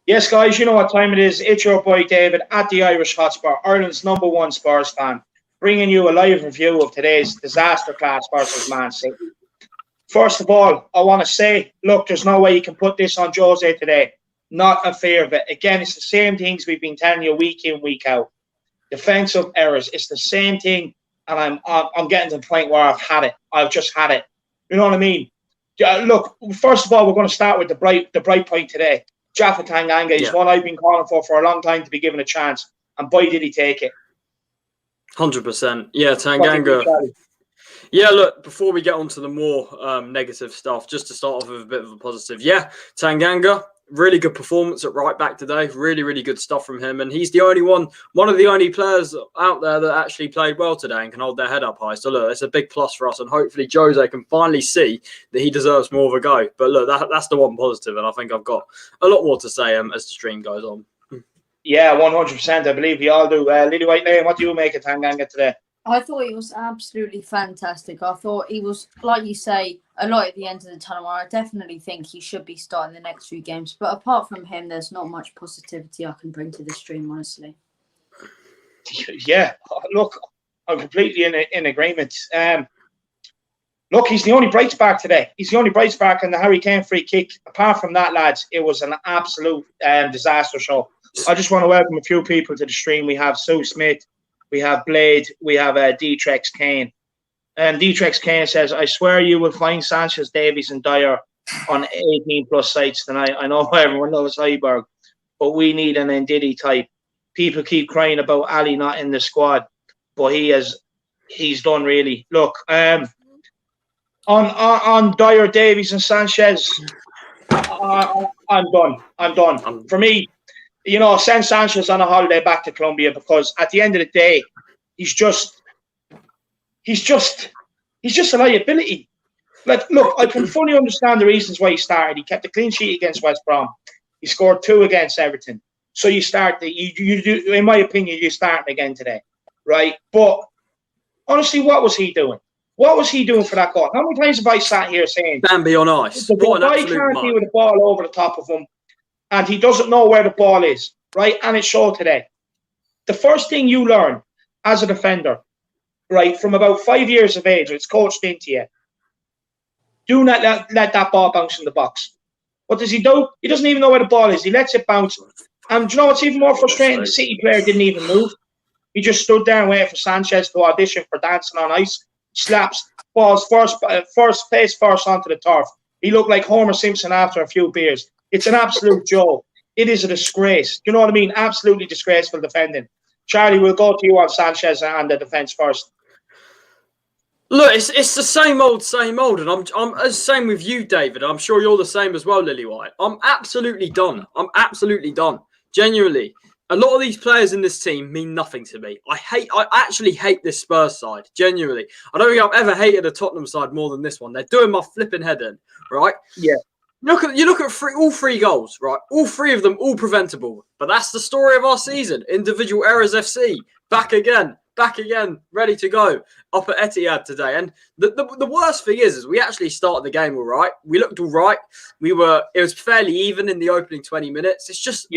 Yes, guys, you know what time it is. It's your boy David at the Irish Hotspur, Ireland's #1 Spurs fan, bringing you a live review of today's disaster class versus Man City. First of all, I want to say, look, there's no way you can put this on Jose today. Not a fear of it. Again, it's the same things we've been telling you week in, week out. Defensive errors. It's the same thing, and I'm getting to the point where I've had it. I've just had it. You know what I mean? Look, first of all, we're going to start with the bright point today. Jaffa Tanganga is one I've been calling for a long time to be given a chance, and boy, did he take it. 100%. Yeah, Tanganga. Yeah, look, before we get on to the more negative stuff, just to start off with a bit of a positive. Yeah, Tanganga, really good performance at right back today. Really, really good stuff from him. And he's the only one of the only players out there that actually played well today and can hold their head up high. So, look, it's a big plus for us. And hopefully Jose can finally see that he deserves more of a go. But, look, that's the one positive. And I think I've got a lot more to say as the stream goes on. Yeah, 100%. I believe we all do. Lily White Lane, what do you make of Tanganga today? I thought he was absolutely fantastic. I thought he was, like you say, a light at the end of the tunnel. I definitely think he should be starting the next few games. But apart from him, there's not much positivity I can bring to the stream, honestly. Yeah, look, I'm completely in agreement. Look, he's the only bright spark today. He's the only bright spark in the Harry Kane free kick. Apart from that, lads, it was an absolute disaster show. I just want to welcome a few people to the stream. We have Sue Smith. We have Blade. We have Detrex Kane. And Detrex Kane says, I swear you will find Sanchez, Davies and Dyer on 18-plus sites tonight. I know everyone loves Heiberg, but we need an Ndidi type. People keep crying about Ali not in the squad, but he's done really. Look, on Dyer, Davies and Sanchez, I'm done. For me, you know, send Sanchez on a holiday back to Colombia, because at the end of the day, he's just a liability. Like, look, I can fully understand the reasons why he started. He kept a clean sheet against West Brom. He scored 2 against Everton. So you start you do, in my opinion, you start again today, right? But honestly, what was he doing? What was he doing for that goal? How many times have I sat here saying, Bambi on ice? The guy can't deal with the ball over the top of him, and he doesn't know where the ball is, right? And it showed today. The first thing you learn as a defender, right, from about 5 years of age, it's coached into you, do not let that ball bounce in the box. What does he do? He doesn't even know where the ball is. He lets it bounce. And do you know what's even more frustrating? The City player didn't even move. He just stood there and waited for Sanchez to audition for dancing on ice. Slaps balls face first onto the turf. He looked like Homer Simpson after a few beers. It's an absolute joke. It is a disgrace. You know what I mean? Absolutely disgraceful defending. Charlie, we'll go to you on Sanchez and the defence first. Look, it's the same old, and I'm the same with you, David. I'm sure you're the same as well, Lily White. I'm absolutely done. Genuinely. A lot of these players in this team mean nothing to me. I actually hate this Spurs side, genuinely. I don't think I've ever hated a Tottenham side more than this one. They're doing my flipping head in, right? Yeah. You look at all 3 goals, right? All 3 of them, all preventable. But that's the story of our season. Individual errors FC. Back again, ready to go. Up at Etihad today. And the worst thing is we actually started the game all right. We looked all right. It was fairly even in the opening 20 minutes. It's just,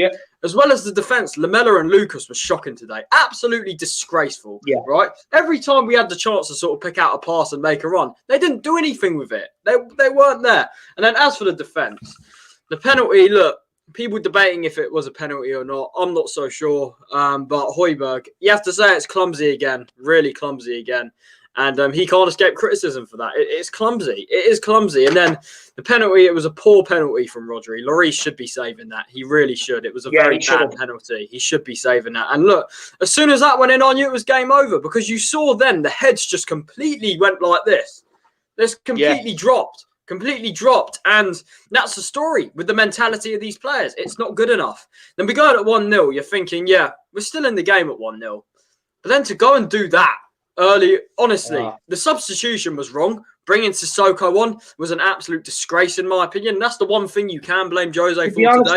as well as the defence, Lamela and Lucas were shocking today. Absolutely disgraceful, right? Every time we had the chance to sort of pick out a pass and make a run, they didn't do anything with it. They weren't there. And then as for the defence, the penalty, look, people debating if it was a penalty or not. I'm not so sure. But Højbjerg, you have to say it's clumsy again. Really clumsy again. And he can't escape criticism for that. It's clumsy. It is clumsy. And then the penalty, it was a poor penalty from Rodri. Lloris should be saving that. He really should. It was a very bad penalty. He should be saving that. And look, as soon as that went in, I knew it was game over, because you saw then the heads just completely went like this. This completely dropped. And that's the story with the mentality of these players. It's not good enough. Then we go out at 1-0. You're thinking, we're still in the game at 1-0. But then to go and do that early, honestly, the substitution was wrong. Bringing Sissoko on was an absolute disgrace, in my opinion. And that's the one thing you can blame Jose for today. To be honest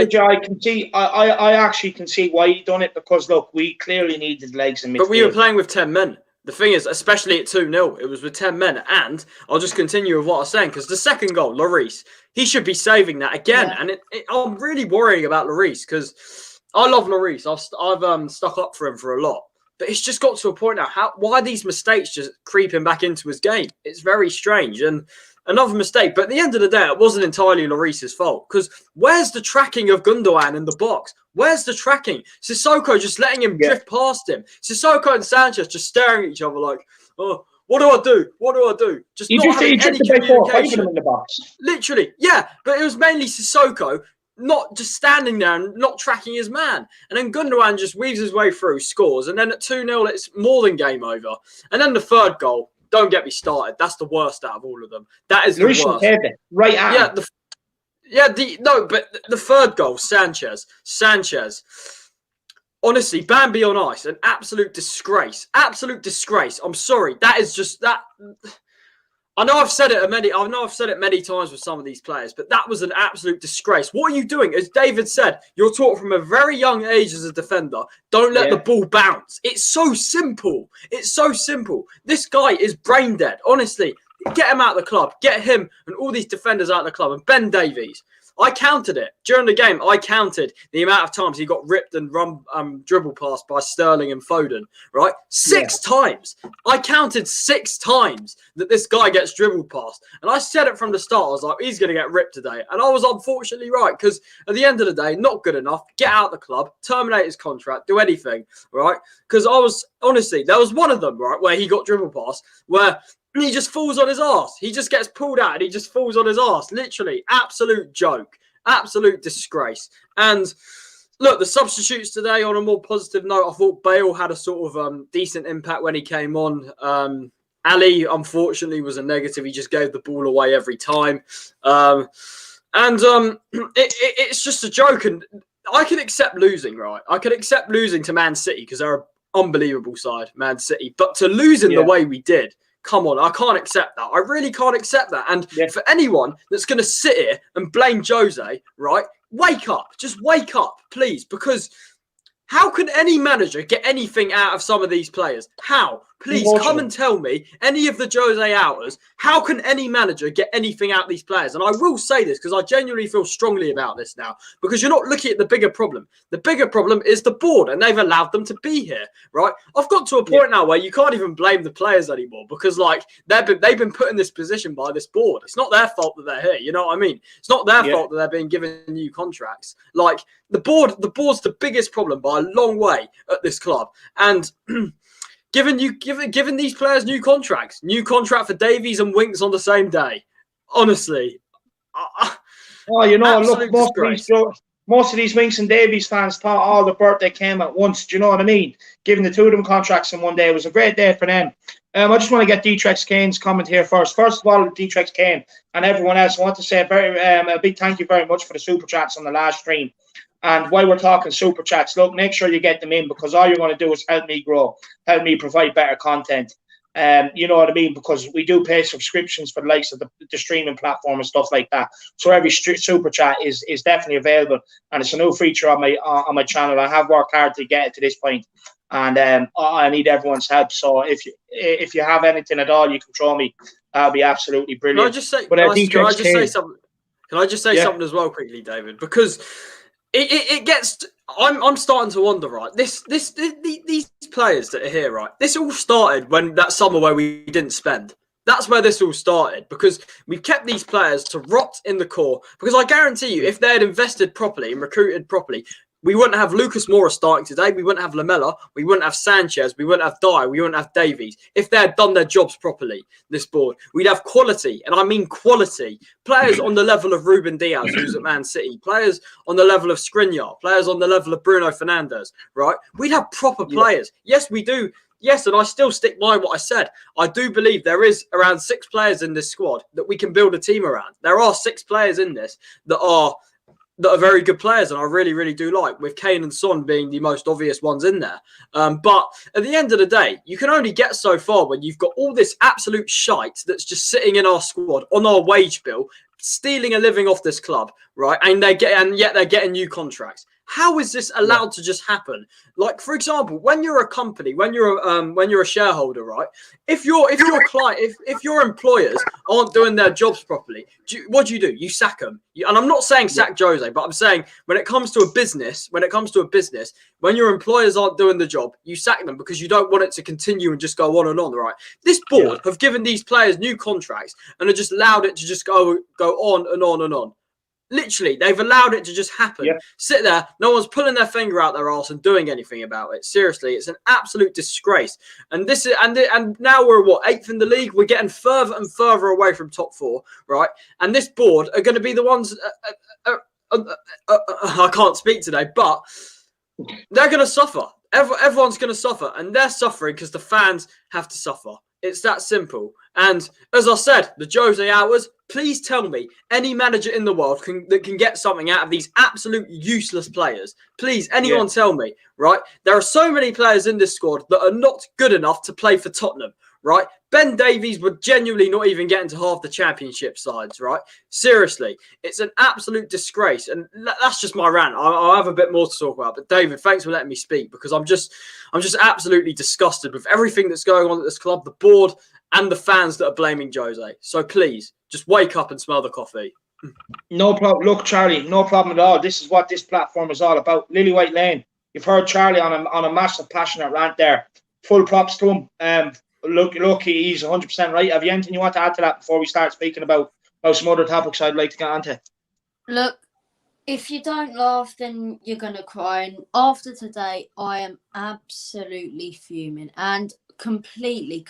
with you, I actually can see why he done it, because, look, we clearly needed legs in midfield. But we were playing with 10 men. The thing is, especially at 2-0, it was with 10 men. And I'll just continue with what I was saying, because the second goal, Lloris, he should be saving that again. Yeah. And I'm really worrying about Lloris, because I love Lloris. I've stuck up for him for a lot. But it's just got to a point now. Why are these mistakes just creeping back into his game? It's very strange. And another mistake. But at the end of the day, it wasn't entirely Lloris's fault. Because where's the tracking of Gundogan in the box? Where's the tracking? Sissoko just letting him drift past him. Sissoko and Sanchez just staring at each other like, oh, what do I do? What do I do? Just not having any communication. In the box. Literally, yeah. But it was mainly Sissoko not just standing there and not tracking his man. And then Gundogan just weaves his way through, scores. And then at 2-0, it's more than game over. And then the third goal, don't get me started. That's the worst out of all of them. That is the worst. Right at but the third goal, Sanchez. Honestly, Bambi on ice, an absolute disgrace. Absolute disgrace. I'm sorry. That is just that. I know I've said it many times with some of these players, but that was an absolute disgrace. What are you doing? As David said, you're taught from a very young age as a defender, don't let the ball bounce. It's so simple. It's so simple. This guy is brain dead. Honestly, get him out of the club. Get him and all these defenders out of the club. And Ben Davies, I counted it. During the game, I counted the amount of times he got ripped and dribble passed by Sterling and Foden, right? 6 times. I counted 6 times that this guy gets dribbled past. And I said it from the start. I was like, he's going to get ripped today. And I was unfortunately right, because at the end of the day, not good enough. Get out of the club, terminate his contract, do anything, right? Because honestly, there was one of them, right, where he got dribbled past, where he just falls on his arse. He just gets pulled out and he just falls on his arse. Literally, absolute joke. Absolute disgrace. And look, the substitutes today, on a more positive note, I thought Bale had a sort of decent impact when he came on. Ali, unfortunately, was a negative. He just gave the ball away every time. It's just a joke. And I can accept losing, right? I can accept losing to Man City because they're an unbelievable side, Man City. But to lose in the way we did, come on, I can't accept that. I really can't accept that. And for anyone that's going to sit here and blame Jose, right, wake up. Just wake up, please. Because how can any manager get anything out of some of these players? How? Please come and tell me, any of the Jose outers, how can any manager get anything out of these players? And I will say this because I genuinely feel strongly about this now, because you're not looking at the bigger problem. The bigger problem is the board, and they've allowed them to be here, right? I've got to a point now where you can't even blame the players anymore, because like they've been put in this position by this board. It's not their fault that they're here. You know what I mean? It's not their fault that they're being given new contracts. Like the board's the biggest problem by a long way at this club. And Given these players new contracts, new contract for Davies and Winks on the same day. Honestly. Look, most of these Winks and Davies fans thought all the birthday came at once. Do you know what I mean? Giving the two of them contracts in one day, it was a great day for them. I just want to get Dtrex Kane's comment here first. First of all, Dtrex Kane and everyone else, I want to say a big thank you very much for the super chats on the last stream. And while we're talking super chats, look, make sure you get them in, because all you're going to do is help me grow, help me provide better content. You know what I mean? Because we do pay subscriptions for the likes of the streaming platform and stuff like that. So every super chat is definitely available, and it's a new feature on my channel. I have worked hard to get it to this point, and I need everyone's help. So if you have anything at all, you can throw me. That'll be absolutely brilliant. Can I just say something as well quickly, David? Because it gets. I'm starting to wonder, right? These players that are here, right? This all started when that summer where we didn't spend. That's where this all started, because we've kept these players to rot in the core. Because I guarantee you, if they had invested properly and recruited properly, we wouldn't have Lucas Moura starting today. We wouldn't have Lamella. We wouldn't have Sanchez. We wouldn't have Dyer. We wouldn't have Davies. If they had done their jobs properly, this board, we'd have quality. And I mean quality. Players on the level of Ruben Diaz, who's at Man City. Players on the level of Skriniar. Players on the level of Bruno Fernandes, right? We'd have proper players. Yes, we do. Yes, and I still stick by what I said. I do believe there is around 6 players in this squad that we can build a team around. There are 6 players in this that are very good players, and I really, really do like, with Kane and Son being the most obvious ones in there. But at the end of the day, you can only get so far when you've got all this absolute shite that's just sitting in our squad on our wage bill, stealing a living off this club, right? And yet they're getting new contracts. How is this allowed to just happen? Like, for example, when you're a company, when you're a shareholder, right? If your client, if your employers aren't doing their jobs properly, what do? You sack them. And I'm not saying sack Jose, but I'm saying when it comes to a business, when your employers aren't doing the job, you sack them because you don't want it to continue and just go on, right? This board have given these players new contracts and have just allowed it to just go on and on and on. Literally, they've allowed it to just happen. Yeah. Sit there, no one's pulling their finger out their arse and doing anything about it. Seriously, it's an absolute disgrace. And this is and now we're 8th in the league. We're getting further and further away from top 4, right? And this board are going to be the ones. I can't speak today, but they're going to suffer. Everyone's going to suffer, and they're suffering because the fans have to suffer. It's that simple. And as I said, the Jose hours, please tell me any manager in the world that can get something out of these absolute useless players. Please, anyone tell me, right? There are so many players in this squad that are not good enough to play for Tottenham, right? Ben Davies would genuinely not even get into half the championship sides, right? Seriously, it's an absolute disgrace. And that's just my rant. I'll have a bit more to talk about. But David, thanks for letting me speak, because I'm just absolutely disgusted with everything that's going on at this club, the board and the fans that are blaming Jose. So please, just wake up and smell the coffee. No problem. Look, Charlie, no problem at all. This is what this platform is all about. Lillywhite Lane. You've heard Charlie on a massive, passionate rant there. Full props to him. Look, he's 100% right. Have you anything you want to add to that before we start speaking about some other topics I'd like to get onto? Look, if you don't laugh, then you're going to cry. And after today, I am absolutely fuming and completely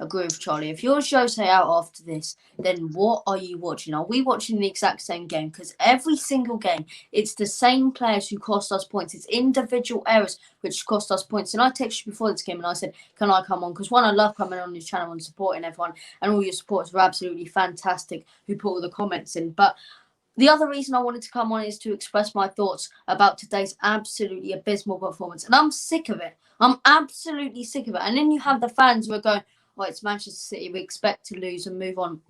agree with Charlie. If you're Jose out after this, then what are you watching? Are we watching the exact same game? Because every single game, it's the same players who cost us points. It's individual errors which cost us points. And I texted you before this game and I said, can I come on? Because one, I love coming on this channel and supporting everyone. And all your supporters were absolutely fantastic who put all the comments in. But the other reason I wanted to come on is to express my thoughts about today's absolutely abysmal performance. And I'm sick of it. I'm absolutely sick of it. And then you have the fans who are going, oh, it's Manchester City. We expect to lose and move on.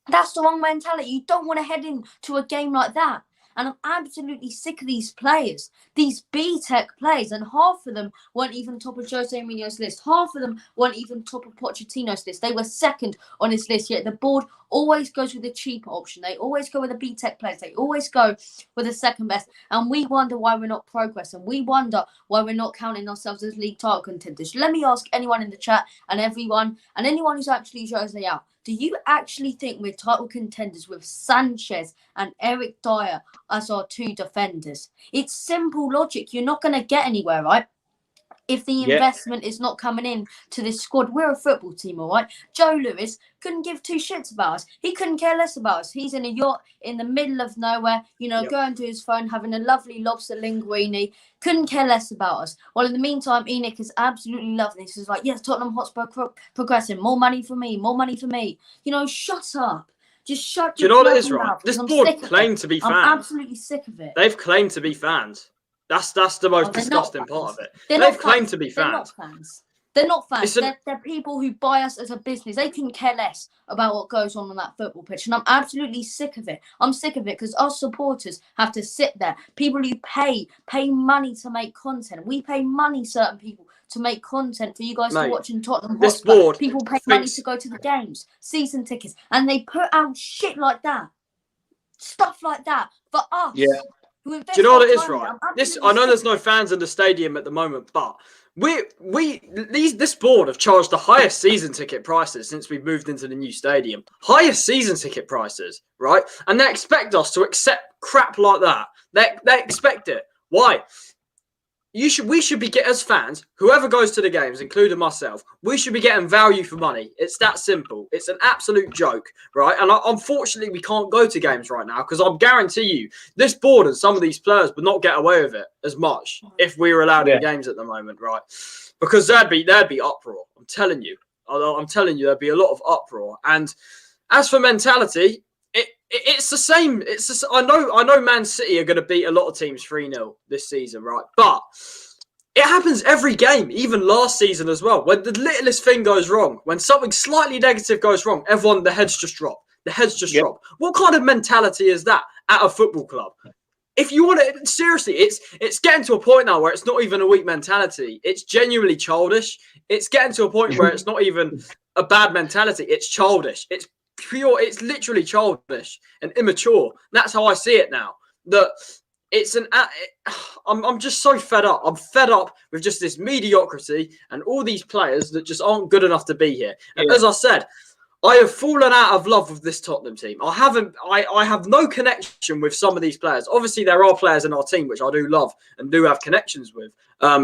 That's the wrong mentality. You don't want to head into a game like that. And I'm absolutely sick of these players, these B-Tech players. And half of them weren't even top of Jose Mourinho's list. Half of them weren't even top of Pochettino's list. They were second on his list, yet the board always goes with the cheaper option. They always go with the B-Tech players. They always go with the second best. And we wonder why we're not progressing. We wonder why we're not counting ourselves as league title contenders. Let me ask anyone in the chat and anyone who's actually Jose out. Do you actually think we're title contenders with Sanchez and Eric Dyer as our 2 defenders? It's simple logic. You're not going to get anywhere, right? If the investment is not coming in to this squad. We're a football team, all right? Joe Lewis couldn't give 2 shits about us. He couldn't care less about us. He's in a yacht in the middle of nowhere, going to his phone, having a lovely lobster linguine. Couldn't care less about us. Well, in the meantime, Enoch is absolutely loving this. He's like, yes, Tottenham Hotspur progressing. More money for me. More money for me. Shut up. Just shut your mouth. Do you know what it is, right? This board claimed to be fans. I'm absolutely sick of it. They've claimed to be fans. That's the most disgusting part of it. They've claimed to be fans. They're not fans. They're people who buy us as a business. They couldn't care less about what goes on that football pitch. And I'm absolutely sick of it. I'm sick of it because our supporters have to sit there. People who pay money to make content. We pay money, certain people, to make content for you guys to watch in Tottenham Hotspur. People pay money to go to the games, season tickets. And they put out shit like that. Stuff like that for us. Yeah. Do you know what it is, right? I know there's no fans in the stadium at the moment, but this board have charged the highest season ticket prices since we've moved into the new stadium. Highest season ticket prices, right? And they expect us to accept crap like that. They expect it. Why? We should be getting, as fans, whoever goes to the games, including myself, we should be getting value for money. It's that simple. It's an absolute joke, right? And unfortunately, we can't go to games right now because I guarantee you, this board and some of these players would not get away with it as much if we were allowed in games at the moment, right? Because there'd be uproar. I'm telling you, there'd be a lot of uproar. And as for mentality, it's the same. I know Man City are going to beat a lot of teams 3-0 this season, right? But it happens every game, even last season as well. When the littlest thing goes wrong, when something slightly negative goes wrong, the heads just drop. The heads just drop. What kind of mentality is that at a football club? if you want it seriously, it's getting to a point now where it's not even a weak mentality. It's genuinely childish. It's getting to a point where it's not even a bad mentality. It's childish. It's pure. It's literally childish and immature. That's how I see it now. That it's I'm just so fed up. I'm fed up with just this mediocrity and all these players that just aren't good enough to be here. And as I said, I have fallen out of love with this Tottenham team. I have no connection with some of these players. Obviously, there are players in our team which I do love and do have connections with,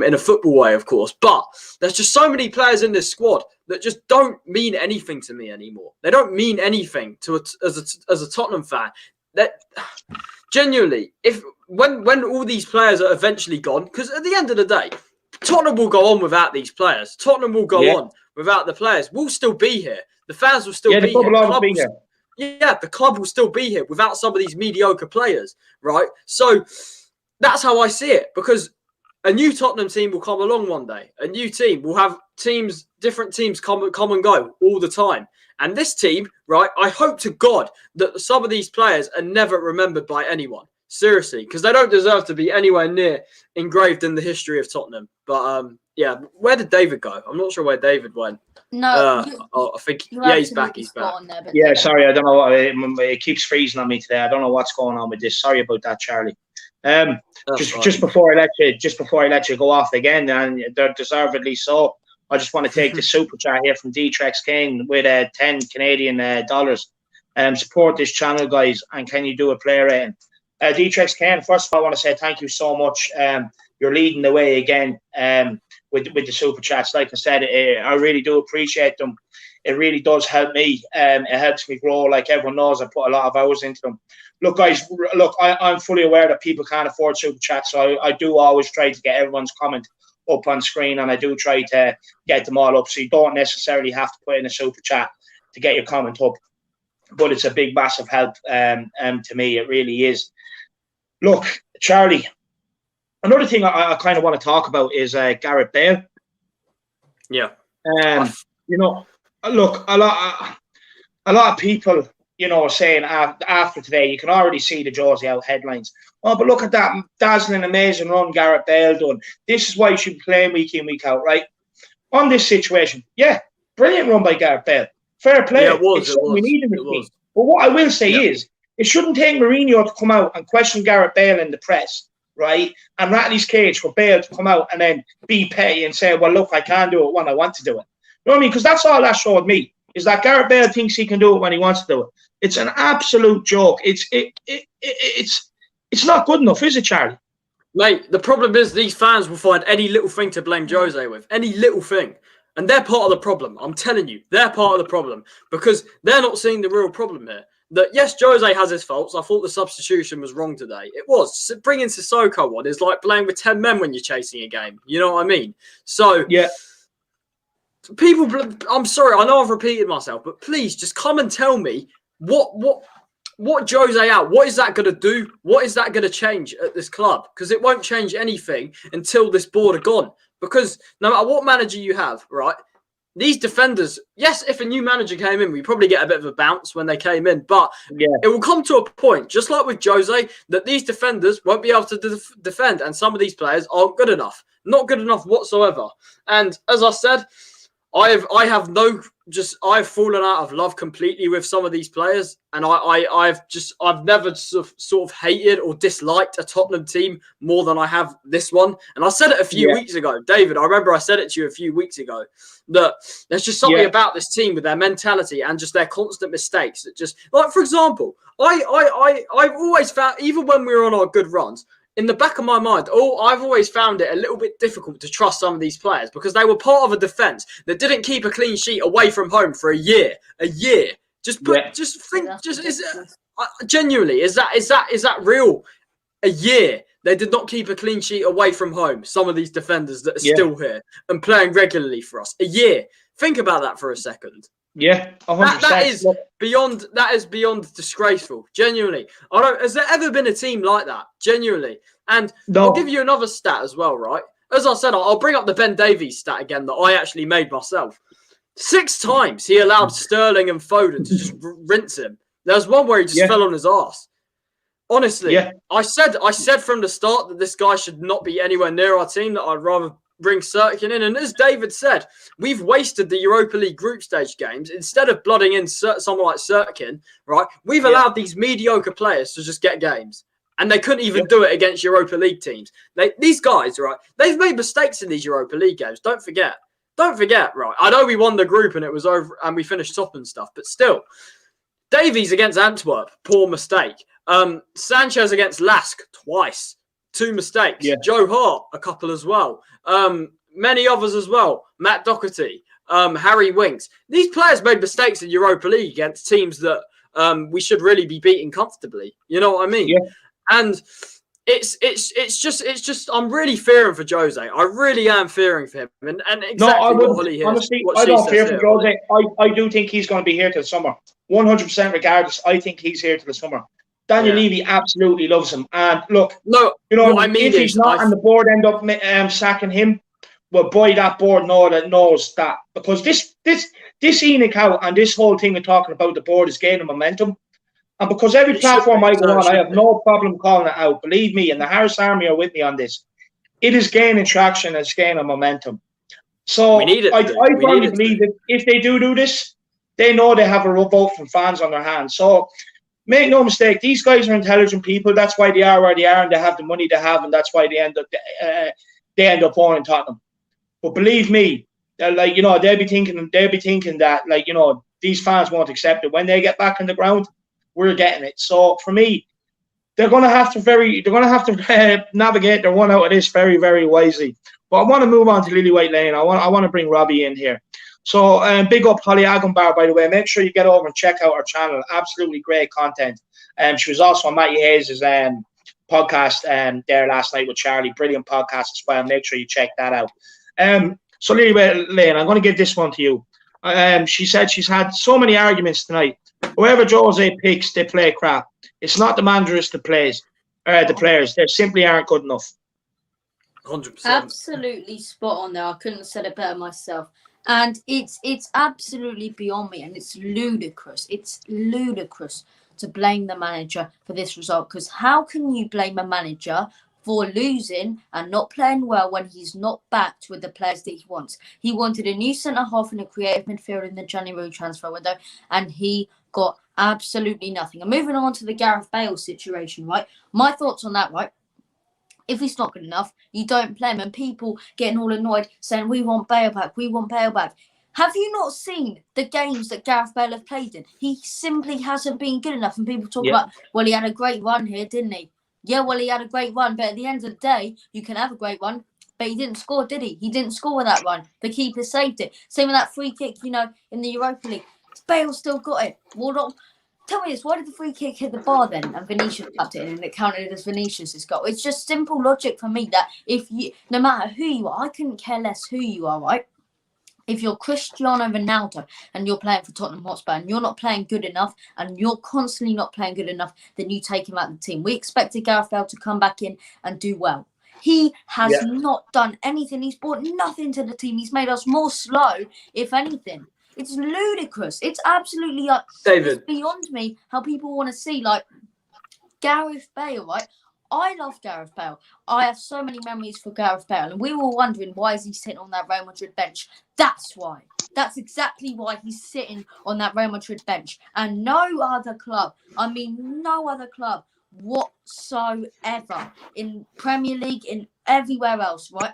in a football way, of course. But there's just so many players in this squad that just don't mean anything to me anymore. They don't mean anything as a Tottenham fan. That genuinely, when all these players are eventually gone, because at the end of the day, Tottenham will go on without these players. Tottenham will go on without the players. We'll still be here. The fans will still be here. The club will still be here without some of these mediocre players, right? So that's how I see it, because a new Tottenham team will come along one day. A new team will have different teams come and go all the time. And this team, right, I hope to God that some of these players are never remembered by anyone. Seriously, because they don't deserve to be anywhere near engraved in the history of Tottenham. But where did David go? I'm not sure where David went. No, I think he's back. He's back. Sorry, I don't know what it keeps freezing on me today. I don't know what's going on with this. Sorry about that, Charlie. Just before I let you go off again, and they're deservedly so. I just want to take the super chat here from Dtrex Kane with 10 Canadian dollars. Support this channel, guys, and can you do a player rating? Dtrex Kane, first of all, I want to say thank you so much. You're leading the way again with the super chats. Like I said, I really do appreciate them. It really does help me. It helps me grow. Like everyone knows, I put a lot of hours into them. Look, guys, I'm fully aware that people can't afford super chats, so I do always try to get everyone's comment up on screen, and I do try to get them all up, so you don't necessarily have to put in a super chat to get your comment up. But it's a big, massive help to me. It really is. Look, Charlie, another thing I kind of want to talk about is Gareth Bale. Yeah. Look, a lot of people, are saying after today, you can already see the Josie out headlines. Oh, but look at that dazzling, amazing run Gareth Bale done. This is why you should be playing week in, week out, right? On this situation, brilliant run by Gareth Bale. Fair play. Yeah, it was. We need him. But what I will say is, it shouldn't take Mourinho to come out and question Gareth Bale in the press, right? And rattle his cage for Bale to come out and then be petty and say, well, look, I can't do it when I want to do it. You know what I mean? Because that's all that showed me, is that Gareth Bale thinks he can do it when he wants to do it. It's an absolute joke. It's not good enough, is it, Charlie? Mate, the problem is these fans will find any little thing to blame Jose with. Any little thing. And they're part of the problem. I'm telling you, they're part of the problem. Because they're not seeing the real problem here. That, yes, Jose has his faults. I thought the substitution was wrong today. It was. Bringing Sissoko on is like playing with 10 men when you're chasing a game. You know what I mean? So, people, I'm sorry, I know I've repeated myself, but please just come and tell me what Jose out, what is that going to do? What is that going to change at this club? Because it won't change anything until this board are gone. Because no matter what manager you have, right, these defenders, yes, if a new manager came in, we probably get a bit of a bounce when they came in. But it will come to a point, just like with Jose, that these defenders won't be able to defend. And some of these players aren't good enough. Not good enough whatsoever. And as I said, I've fallen out of love completely with some of these players, and I've never sort of hated or disliked a Tottenham team more than I have this one. And I said it a few weeks ago, David. I remember I said it to you a few weeks ago that there's just something about this team with their mentality and just their constant mistakes. That just, like, for example, I've always found, even when we were on our good runs, in the back of my mind, I've always found it a little bit difficult to trust some of these players because they were part of a defence that didn't keep a clean sheet away from home for a year. Genuinely, is that real? A year they did not keep a clean sheet away from home. Some of these defenders that are still here and playing regularly for us. A year. Think about that for a second. Yeah, 100%. That is beyond disgraceful. Genuinely, has there ever been a team like that? Genuinely, and I'll give you another stat as well. Right, as I said, I'll bring up the Ben Davies stat again that I actually made myself. 6 times he allowed Sterling and Foden to just rinse him. There was one where he just fell on his arse. Honestly, Yeah. I said from the start that this guy should not be anywhere near our team, that I'd rather bring Sirkin in. And as David said, we've wasted the Europa League group stage games. Instead of blooding in someone like Sirkin, right, we've allowed these mediocre players to just get games. And they couldn't even do it against Europa League teams. These guys, right, they've made mistakes in these Europa League games. Don't forget, right. I know we won the group and it was over and we finished top and stuff, but still, Davies against Antwerp, poor mistake. Sanchez against Lask, twice. 2 mistakes. Yeah. Joe Hart, a couple as well. Many others as well. Matt Doherty, Harry Winks. These players made mistakes in Europa League against teams that we should really be beating comfortably. You know what I mean? Yeah. And it's just I'm really fearing for Jose. I really am fearing for him. And exactly what Holly hears. Honestly, I don't fear for Jose. I do think he's going to be here till the summer. 100% regardless, I think he's here till the summer. Daniel Levy absolutely loves him. And look, if he's not and the board end up sacking him, well, boy, that board knows that. Because this ENIC out and this whole thing we're talking about, the board is gaining momentum. And because every platform I go on, I have no problem calling it out. Believe me, and the Harris Army are with me on this. It is gaining traction and it's gaining momentum. So I firmly believe that if they do this, they know they have a vote from fans on their hands. So make no mistake, these guys are intelligent people. That's why they are where they are, and they have the money they have, and that's why they end up owning Tottenham. But believe me, they'll be thinking that these fans won't accept it when they get back on the ground. We're getting it. So for me, they're going to have to navigate their one out of this very, very wisely. But I want to move on to Lillywhite Lane. I want to bring Robbie in here. So big up Holly Agambar, by the way. Make sure you get over and check out her channel. Absolutely great content. She was also on Matty Hayes' podcast there last night with Charlie. Brilliant podcast as well. Make sure you check that out. So Lillywhite Lane, I'm going to give this one to you. She said she's had so many arguments tonight. Whoever Jose picks, they play crap. It's not the manager, it's the players. They simply aren't good enough. 100%. Absolutely spot on there. I couldn't have said it better myself. And it's absolutely beyond me, and it's ludicrous. It's ludicrous to blame the manager for this result, because how can you blame a manager for losing and not playing well when he's not backed with the players that he wants? He wanted a new centre-half and a creative midfielder in the January transfer window, and he got absolutely nothing. And moving on to the Gareth Bale situation, right? My thoughts on that, right? If he's not good enough, you don't play him. And people getting all annoyed saying, we want Bale back, we want Bale back. Have you not seen the games that Gareth Bale have played in? He simply hasn't been good enough. And people talk about, well, he had a great run here, didn't he? Yeah, well, he had a great run. But at the end of the day, you can have a great run, but he didn't score, did he? He didn't score with that run. The keeper saved it. Same with that free kick, in the Europa League. Bale still got it. Well, tell me this, why did the free kick hit the bar then and Vinicius tapped it in and it counted as Vinicius' goal? It's just simple logic for me that no matter who you are, I couldn't care less who you are, right? If you're Cristiano Ronaldo and you're playing for Tottenham Hotspur and you're not playing good enough and you're constantly not playing good enough, then you take him out of the team. We expected Gareth Bale to come back in and do well. He has not done anything. He's brought nothing to the team. He's made us more slow, if anything. It's ludicrous. It's absolutely it's beyond me how people want to see Gareth Bale, right? I love Gareth Bale. I have so many memories for Gareth Bale, and we were wondering why is he sitting on that Real Madrid bench. That's why. That's exactly why he's sitting on that Real Madrid bench, and no other club whatsoever in Premier League, in everywhere else, right?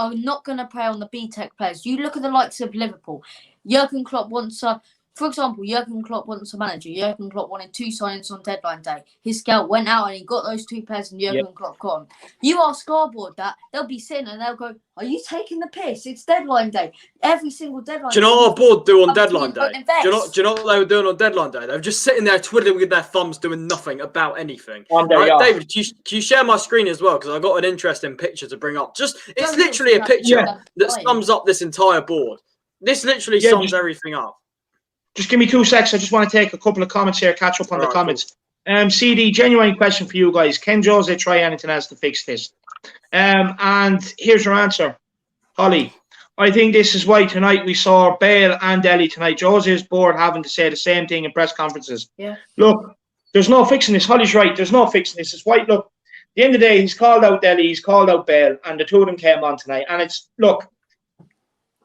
are not going to play on the B-Tech players. You look at the likes of Liverpool. Jurgen Klopp wants a... For example, Jurgen Klopp wants a manager. Jurgen Klopp wanted 2 signings on deadline day. His scout went out and he got those 2 players and Jurgen Klopp got them. You ask Scoreboard that, they'll be sitting and they'll go, are you taking the piss? It's deadline day. Every single deadline day. Do you know what our board do on deadline day? Do you know what they were doing on deadline day? They were just sitting there twiddling with their thumbs doing nothing about anything. Right, David, can you share my screen as well? Because I got an interesting picture to bring up. It's literally a picture that sums up this entire board. This literally sums everything up. Just give me 2 seconds. I just want to take a couple of comments here, catch up on the comments. Cool. CD, genuine question for you guys. Can Jose try anything else to fix this? And here's your answer. Holly, I think this is why tonight we saw Bale and Dele tonight. Jose is bored having to say the same thing in press conferences. Yeah. Look, There's no fixing this. Holly's right. There's no fixing this. It's White. Look, at the end of the day, he's called out Delhi, he's called out Bale, and the two of them came on tonight. And it's, look,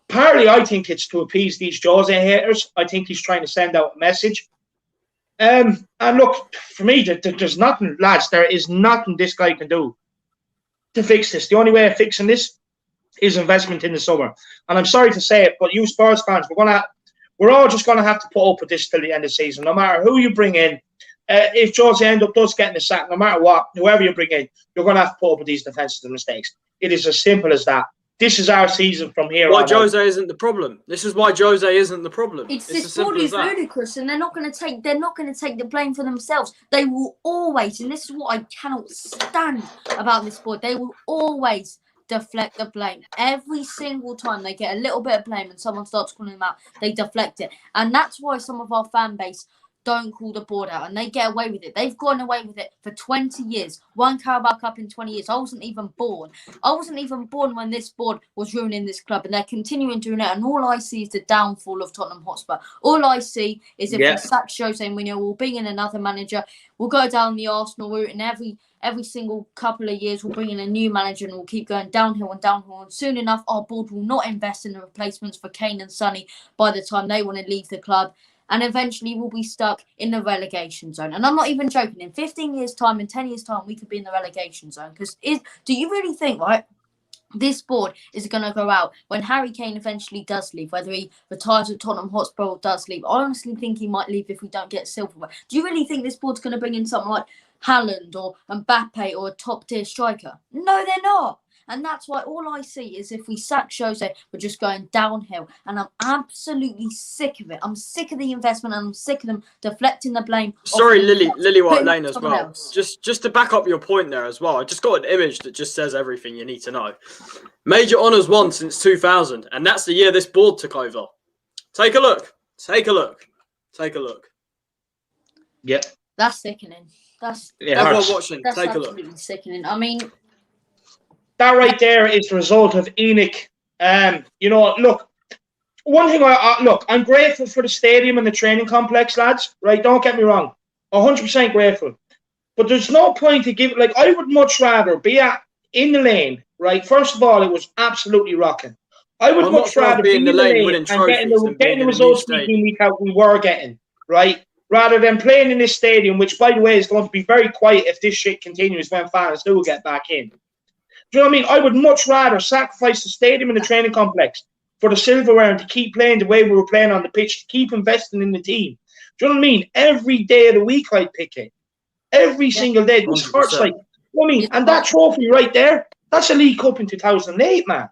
partly I think it's to appease these Jose haters. I think he's trying to send out a message. And look, for me, there's nothing, lads, there is nothing this guy can do to fix this. The only way of fixing this is investment in the summer. And I'm sorry to say it, but you Spurs fans, we're all just going to have to put up with this till the end of the season. No matter who you bring in, if Jose does getting the sack, no matter what, whoever you bring in, you're going to have to put up with these defensive mistakes. It is as simple as that. This is our season from here on. Why Jose isn't the problem? This is why Jose isn't the problem. It's this board is ludicrous, and they're not going to take the blame for themselves. They will always, and this is what I cannot stand about this board. They will always deflect the blame. Every single time they get a little bit of blame and someone starts calling them out, they deflect it. And that's why some of our fan base don't call the board out, and they get away with it. They've gone away with it for 20 years. One Carabao Cup in 20 years. I wasn't even born. When this board was ruining this club, and they're continuing doing it. And all I see is the downfall of Tottenham Hotspur. All I see is if we sack Jose Mourinho, we'll bring in another manager. We'll go down the Arsenal route, and every single couple of years we'll bring in a new manager, and we'll keep going downhill and downhill. And soon enough, our board will not invest in the replacements for Kane and Sonny by the time they want to leave the club. And eventually we'll be stuck in the relegation zone. And I'm not even joking. In 15 years' time, in 10 years' time, we could be in the relegation zone. Because do you really think, right, this board is going to go out when Harry Kane eventually does leave, whether he retires at Tottenham Hotspur or does leave? I honestly think he might leave if we don't get silverware. Do you really think this board's going to bring in something like Haaland or Mbappe or a top-tier striker? No, they're not. And that's why all I see is if we sack Jose, we're just going downhill. And I'm absolutely sick of it. I'm sick of the investment, and I'm sick of them deflecting the blame. Sorry, Lily White Lane as well. Just to back up your point there as well, I just got an image that just says everything you need to know. Major honours won since 2000, and that's the year this board took over. Take a look. Yeah. That's sickening. Everyone watching, that's take a look. Absolutely sickening. I mean, that right there is the result of ENIC. Look, one thing I'm grateful for the stadium and the training complex, lads, right? Don't get me wrong. 100% grateful. But there's no point to give, I would much rather be in the lane, right? First of all, it was absolutely rocking. I would much rather be in the lane and getting the results week out we were getting, right? Rather than playing in this stadium, which, by the way, is going to be very quiet if this shit continues when fans do get back in. Do you know what I mean? I would much rather sacrifice the stadium and the training complex for the silverware and to keep playing the way we were playing on the pitch, to keep investing in the team. Do you know what I mean? Every day of the week I'd pick it. Every single day. This hurts like, you know what I mean? And that trophy right there, that's a League Cup in 2008, man.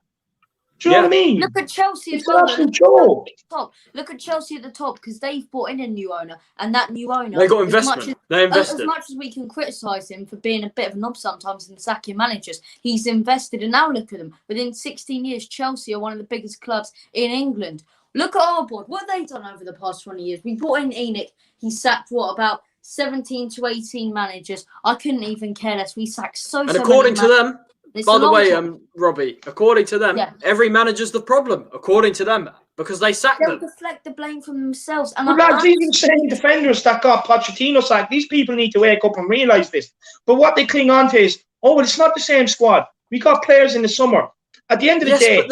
Do you know what I mean? Look at Chelsea as well. It's an absolute joke. Look at Chelsea at the top, because they've brought in a new owner, and that new owner, they got investment. They invested. As much as we can criticise him for being a bit of a knob sometimes and sacking managers, he's invested. And now look at them. Within 16 years, Chelsea are one of the biggest clubs in England. Look at our board. What have they done over the past 20 years? We brought in ENIC. He sacked about 17 to 18 managers. I couldn't even care less. We sacked so many. And according to them, by the way, Robbie, according to them, every manager's the problem, according to them, because they sacked them. They'll deflect the blame from themselves. And lads, even the same defenders that got Pochettino sacked, these people need to wake up and realise this. But what they cling on to is, well, it's not the same squad. We got players in the summer. At the end of the day,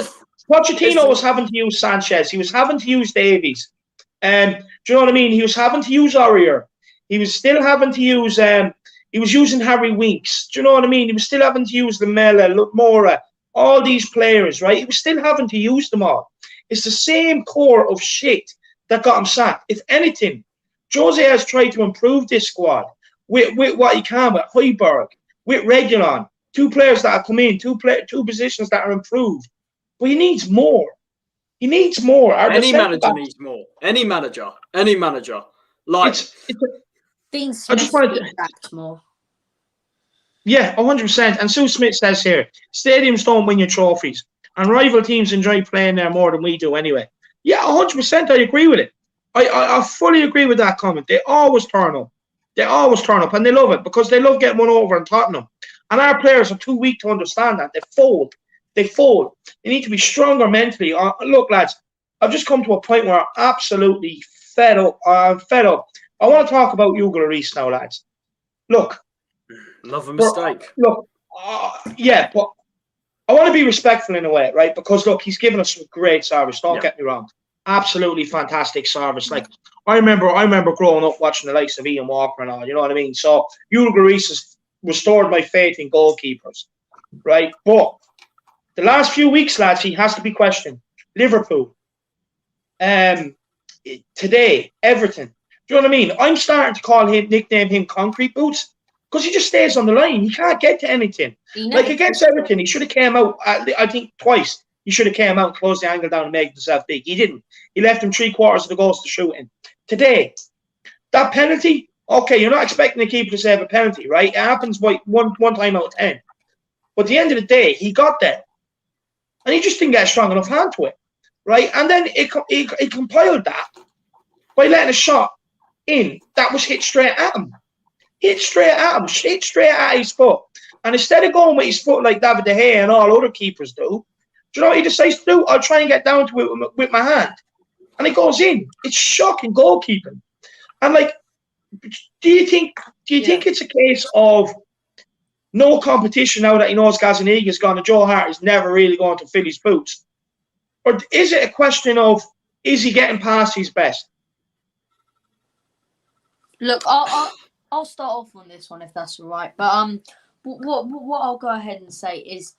Pochettino was having to use Sanchez. He was having to use Davies. Do you know what I mean? He was having to use Aurier. He was still having to use... he was using Harry Winks. Do you know what I mean? He was still having to use Lamela, Mora, all these players, right? He was still having to use them all. It's the same core of shit that got him sacked. If anything, Jose has tried to improve this squad with what he can, with Højbjerg, with Reguilon, two players that have come in, two positions that are improved. But he needs more. He needs more. Any manager needs more. Any manager. Like... Dean Smith, I just wanted to act more. Yeah, 100%. And Sue Smith says here, stadiums don't win you trophies, and rival teams enjoy playing there more than we do anyway. Yeah, 100%. I agree with it. I fully agree with that comment. They always turn up. And they love it because they love getting one over in Tottenham. And our players are too weak to understand that. They fold. They need to be stronger mentally. Look, lads, I've just come to a point where I'm absolutely fed up. I'm fed up I want to talk about Hugo Lloris now, lads. Look. Another mistake. Look, yeah, but I want to be respectful in a way, right? Because, look, he's given us some great service. Don't get me wrong. Absolutely fantastic service. Like, I remember growing up watching the likes of Ian Walker and all, you know what I mean? So, Hugo Lloris has restored my faith in goalkeepers, right? But the last few weeks, lads, he has to be questioned. Liverpool. Today, Everton. Do you know what I mean? I'm starting to nickname him Concrete Boots because he just stays on the line. He can't get to anything. Like against Everton, he should have came out, I think, twice. He should have came out and closed the angle down and made himself big. He didn't. He left him 3/4 of the goals to shoot in. Today, that penalty, okay, you're not expecting the keeper to save a penalty, right? It happens one time out of 10. But at the end of the day, he got there. And he just didn't get a strong enough hand to it, right? And then he compiled that by letting a shot in that was hit straight at him. Hit straight at his foot. And instead of going with his foot like David De Gea and all other keepers do you know what he decides to do? I'll try and get down to it with my hand. And it goes in. It's shocking goalkeeping. And like, do you think it's a case of no competition now that he knows Gazaniga's gone and Joe Hart is never really going to fill his boots? Or is it a question of, is he getting past his best? Look, I'll start off on this one if that's all right. But what I'll go ahead and say is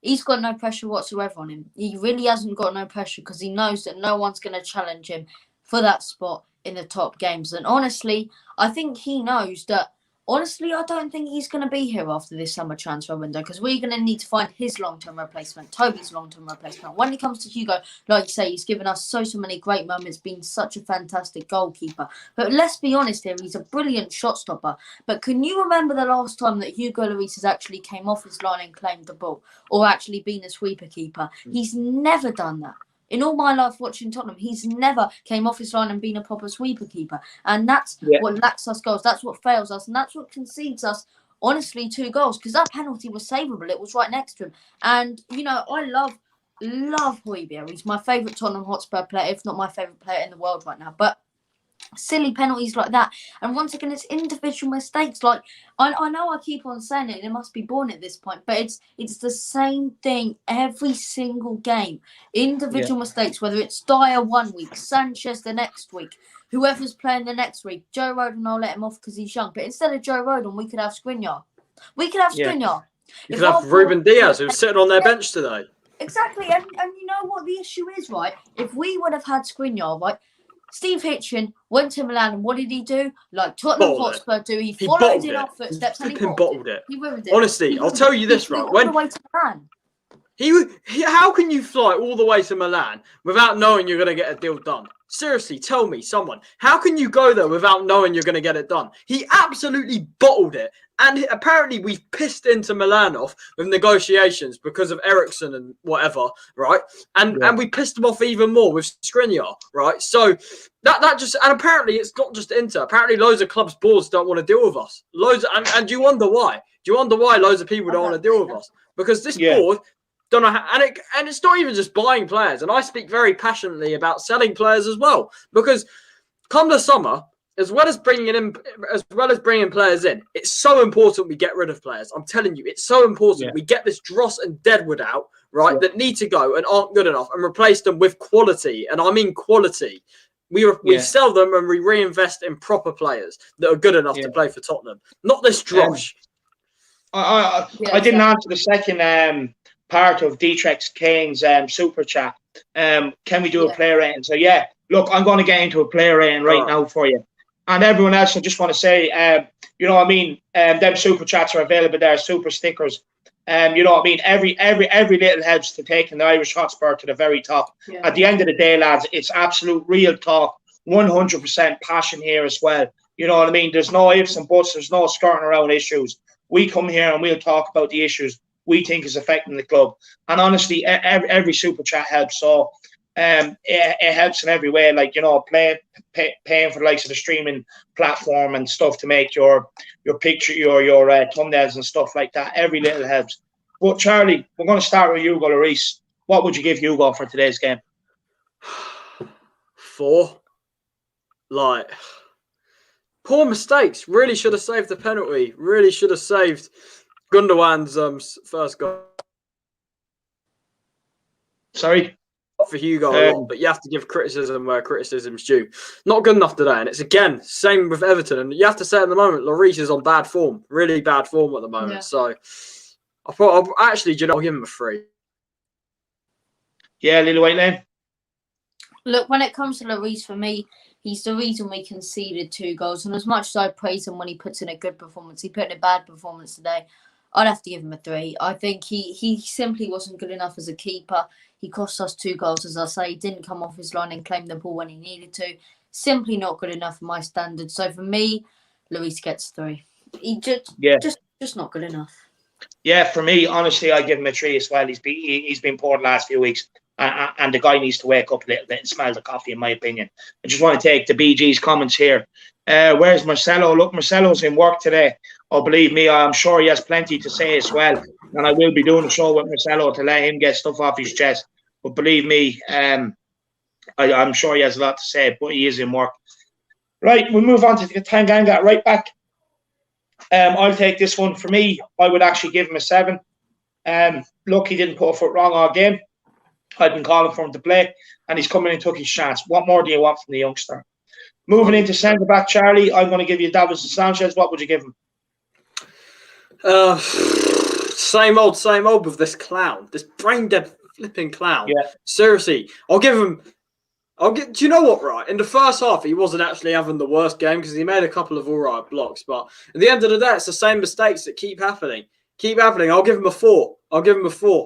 he's got no pressure whatsoever on him. He really hasn't got no pressure because he knows that no one's going to challenge him for that spot in the top games. And honestly, I think he knows that. Honestly, I don't think he's going to be here after this summer transfer window because we're going to need to find his long-term replacement, Toby's long-term replacement. When it comes to Hugo, like you say, he's given us so many great moments, been such a fantastic goalkeeper. But let's be honest here, he's a brilliant shot stopper. But can you remember the last time that Hugo Lloris has actually came off his line and claimed the ball or actually been a sweeper keeper? He's never done that. In all my life watching Tottenham, he's never came off his line and been a proper sweeper keeper. And that's what lacks us goals. That's what fails us. And that's what concedes us, honestly, 2 goals. Because that penalty was savable. It was right next to him. And, you know, I love Højbjerg. He's my favourite Tottenham Hotspur player, if not my favourite player in the world right now. But silly penalties like that. And once again, it's individual mistakes. Like, I know I keep on saying it, and it must be born at this point, but it's the same thing every single game. Individual mistakes, whether it's Dyer one week, Sanchez the next week, whoever's playing the next week. Joe Rodon, I'll let him off because he's young. But instead of Joe Rodon, we could have Skriniar. You could have Ruben Diaz, who's sitting on their bench today. Exactly. And you know what the issue is, right? If we would have had Skriniar, right? Steve Hitchen went to Milan, and what did he do? Like Tottenham Hotspur do, he followed in our footsteps and he bottled it. He ruined it. Honestly, I'll tell you this, right? All the way to Milan. How can you fly all the way to Milan without knowing you're going to get a deal done? Seriously, tell me, someone. How can you go there without knowing you're going to get it done? He absolutely bottled it. And apparently we've pissed into Milan off with negotiations because of Eriksen and whatever, right? And we pissed them off even more with Skriniar, right? So that just, and apparently it's not just Inter. Apparently loads of clubs' boards don't want to deal with us. And you wonder why? Do you wonder why loads of people don't want to deal with us? Because this board don't know how, and it's not even just buying players. And I speak very passionately about selling players as well, because come the summer, as well as bringing players in, it's so important we get rid of players. I'm telling you, it's so important we get this Dross and Deadwood out, right, that need to go and aren't good enough, and replace them with quality. And I mean quality. We sell them and we reinvest in proper players that are good enough to play for Tottenham. Not this Dross. I didn't answer the second part of Dietrich Kane's super chat. Can we do a player rating? So look, I'm going to get into a player rating right now for you. And everyone else, I just want to say, you know what I mean? Them super chats are available there, super stickers. You know what I mean? Every little helps to taking the Irish Hotspur to the very top. Yeah. At the end of the day, lads, it's absolute real talk, 100% passion here as well. You know what I mean? There's no ifs and buts. There's no skirting around issues. We come here and we'll talk about the issues we think is affecting the club. And honestly, every super chat helps. So it helps in every way, like, you know, paying for the likes of the streaming platform and stuff to make your picture, your thumbnails and stuff like that. Every little helps. But Charlie, we're going to start with Hugo Lloris. What would you give Hugo for today's game? 4. Like, Poor mistakes. Really should have saved the penalty. Really should have saved Gundogan's first goal. Sorry? For Hugo a lot, but you have to give criticism where criticism's due. Not good enough today, and it's again same with Everton. And you have to say at the moment, Lloris is on bad form, really bad form at the moment. Yeah. So I thought actually, I'll give him a 3. Yeah, Lily White Lane. Look, when it comes to Lloris, for me, he's the reason we conceded 2 goals. And as much as I praise him when he puts in a good performance, he put in a bad performance today. I'd have to give him a 3. I think he simply wasn't good enough as a keeper. He cost us 2 goals, as I say. He didn't come off his line and claim the ball when he needed to. Simply not good enough for my standards. So for me, Lloris gets 3. He just not good enough. Yeah, for me, honestly, I give him a 3 as well. He's been poor the last few weeks, and the guy needs to wake up a little bit and smell the coffee, in my opinion. I just want to take the BG's comments here. Where's Marcelo? Look, Marcelo's in work today. Oh, believe me, I'm sure he has plenty to say as well. And I will be doing a show with Marcelo to let him get stuff off his chest. But believe me, I'm sure he has a lot to say, but he is in work. Right, we'll move on to the Tanganga right back. I'll take this one. For me, I would actually give him a 7. Look, he didn't put a foot wrong all game. I've been calling for him to play, and he's coming and took his chance. What more do you want from the youngster? Moving into centre-back, Charlie, I'm going to give you Davinson Sanchez. What would you give him? Same old with this clown, this brain-dead flipping clown. Yeah. Seriously, do you know what, right? In the first half, he wasn't actually having the worst game because he made a couple of all right blocks. But at the end of the day, it's the same mistakes that keep happening. I'll give him a 4.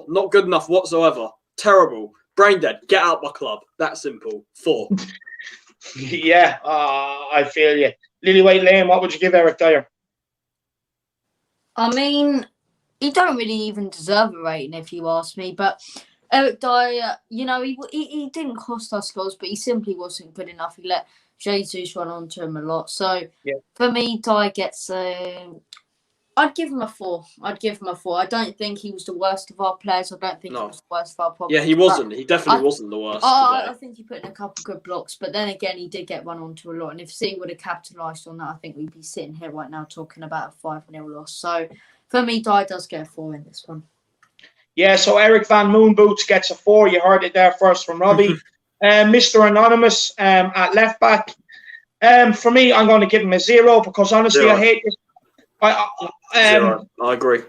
Not good enough whatsoever. Terrible. Brain dead. Get out my club. That simple. 4. Yeah, I feel you. Lily White Lane, what would you give Eric Dyer? I mean, he don't really even deserve a rating if you ask me. But Eric Dyer, he didn't cost us goals, but he simply wasn't good enough. He let Jesus run onto him a lot. So for me, Dyer gets I'd give him a 4. I don't think he was the worst of our players. I don't think he was the worst of our problems. Yeah, he wasn't. He definitely wasn't the worst. I think he put in a couple good blocks, but then again, he did get run onto a lot. And if City would have capitalised on that, I think we'd be sitting here right now talking about a 5-0 loss. So for me, Dyer does get a 4 in this one. Yeah, so Eric Van Moonboots gets a 4. You heard it there first from Robbie. Mr. Anonymous at left back. For me, I'm going to give him a 0 because honestly, 0. I hate this. 0. I agree.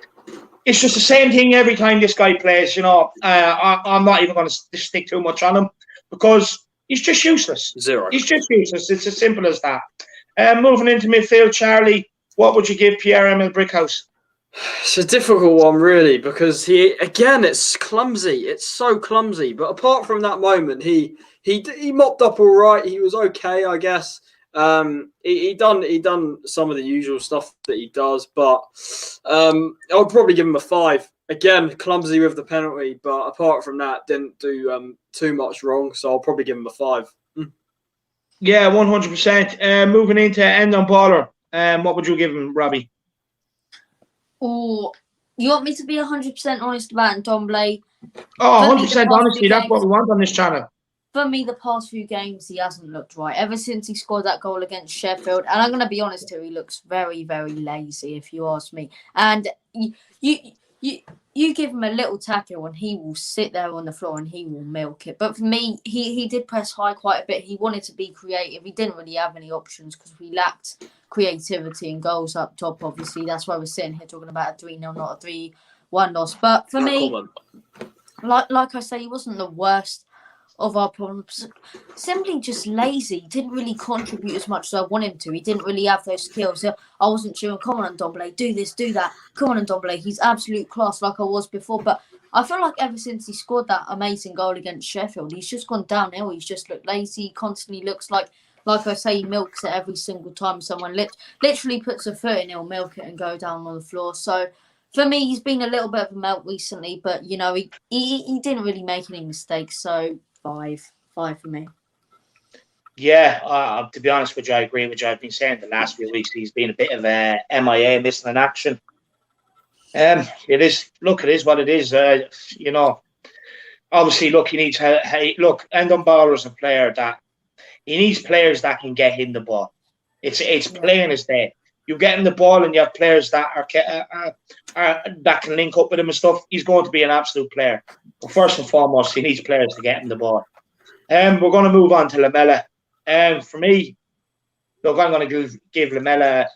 It's just the same thing every time this guy plays. I'm not even going to stick too much on him because he's just useless. 0. He's just useless. It's as simple as that. Moving into midfield, Charlie, what would you give Pierre-Emile Brickhouse? It's a difficult one, really, because it's clumsy. It's so clumsy. But apart from that moment, he mopped up all right. He was okay, I guess. He done some of the usual stuff that he does, but I'll probably give him a 5. Again, clumsy with the penalty, but apart from that, didn't do too much wrong. So I'll probably give him a 5. Yeah, 100%. Moving into Endon Baller, what would you give him, Robbie? Oh, you want me to be 100% honest about Ndombele? Oh, 100% honesty. That's what we want on this channel. For me, the past few games, he hasn't looked right. Ever since he scored that goal against Sheffield, and I'm going to be honest here, he looks very, very lazy, if you ask me. And you give him a little tackle, and he will sit there on the floor and he will milk it. But for me, he did press high quite a bit. He wanted to be creative. He didn't really have any options because we lacked creativity and goals up top. Obviously, that's why we're sitting here talking about a 3-0, not a 3-1 loss. But for me, like I say, he wasn't the worst of our problems. Simply just lazy. He didn't really contribute as much as I want him to. He didn't really have those skills. I wasn't cheering, come on, Ndombele, do this, do that. Come on, Ndombele, he's absolute class like I was before. But I feel like ever since he scored that amazing goal against Sheffield, he's just gone downhill. He's just looked lazy. He constantly looks like I say, he milks it every single time someone literally puts a foot in, he'll milk it and go down on the floor. So for me, he's been a little bit of a melt recently, but he didn't really make any mistakes. So 5 for me. Yeah, to be honest with you, I agree with you. I've been saying the last few weeks he's been a bit of a MIA, missing in action. It is what it is. Obviously, look, he needs Endon Baller is a player that he needs players that can get him the ball. It's plain as day. You get him the ball and you have players that that can link up with him and stuff. He's going to be an absolute player. But first and foremost, he needs players to get him the ball. We're going to move on to Lamela. For me, look, I'm going to give Lamela.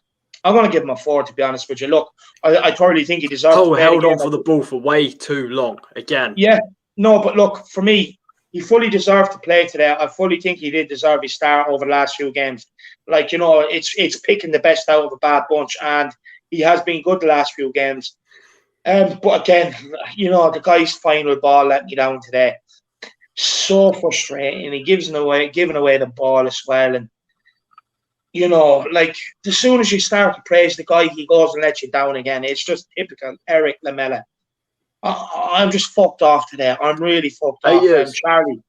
I'm going to give him a 4, to be honest with you. Look, I thoroughly think he deserves. Oh, held on for the ball for way too long again. Yeah, no, but look, for me, he fully deserved to play today. I fully think he did deserve his start over the last few games. Like, you know, it's picking the best out of a bad bunch, and he has been good the last few games. But again, you know, the guy's final ball let me down today. So frustrating. He giving away the ball as well, and you know, like, as soon as you start to praise the guy, he goes and lets you down again. It's just typical Eric Lamela. I'm just fucked off today. I'm really fucked off. Charlie,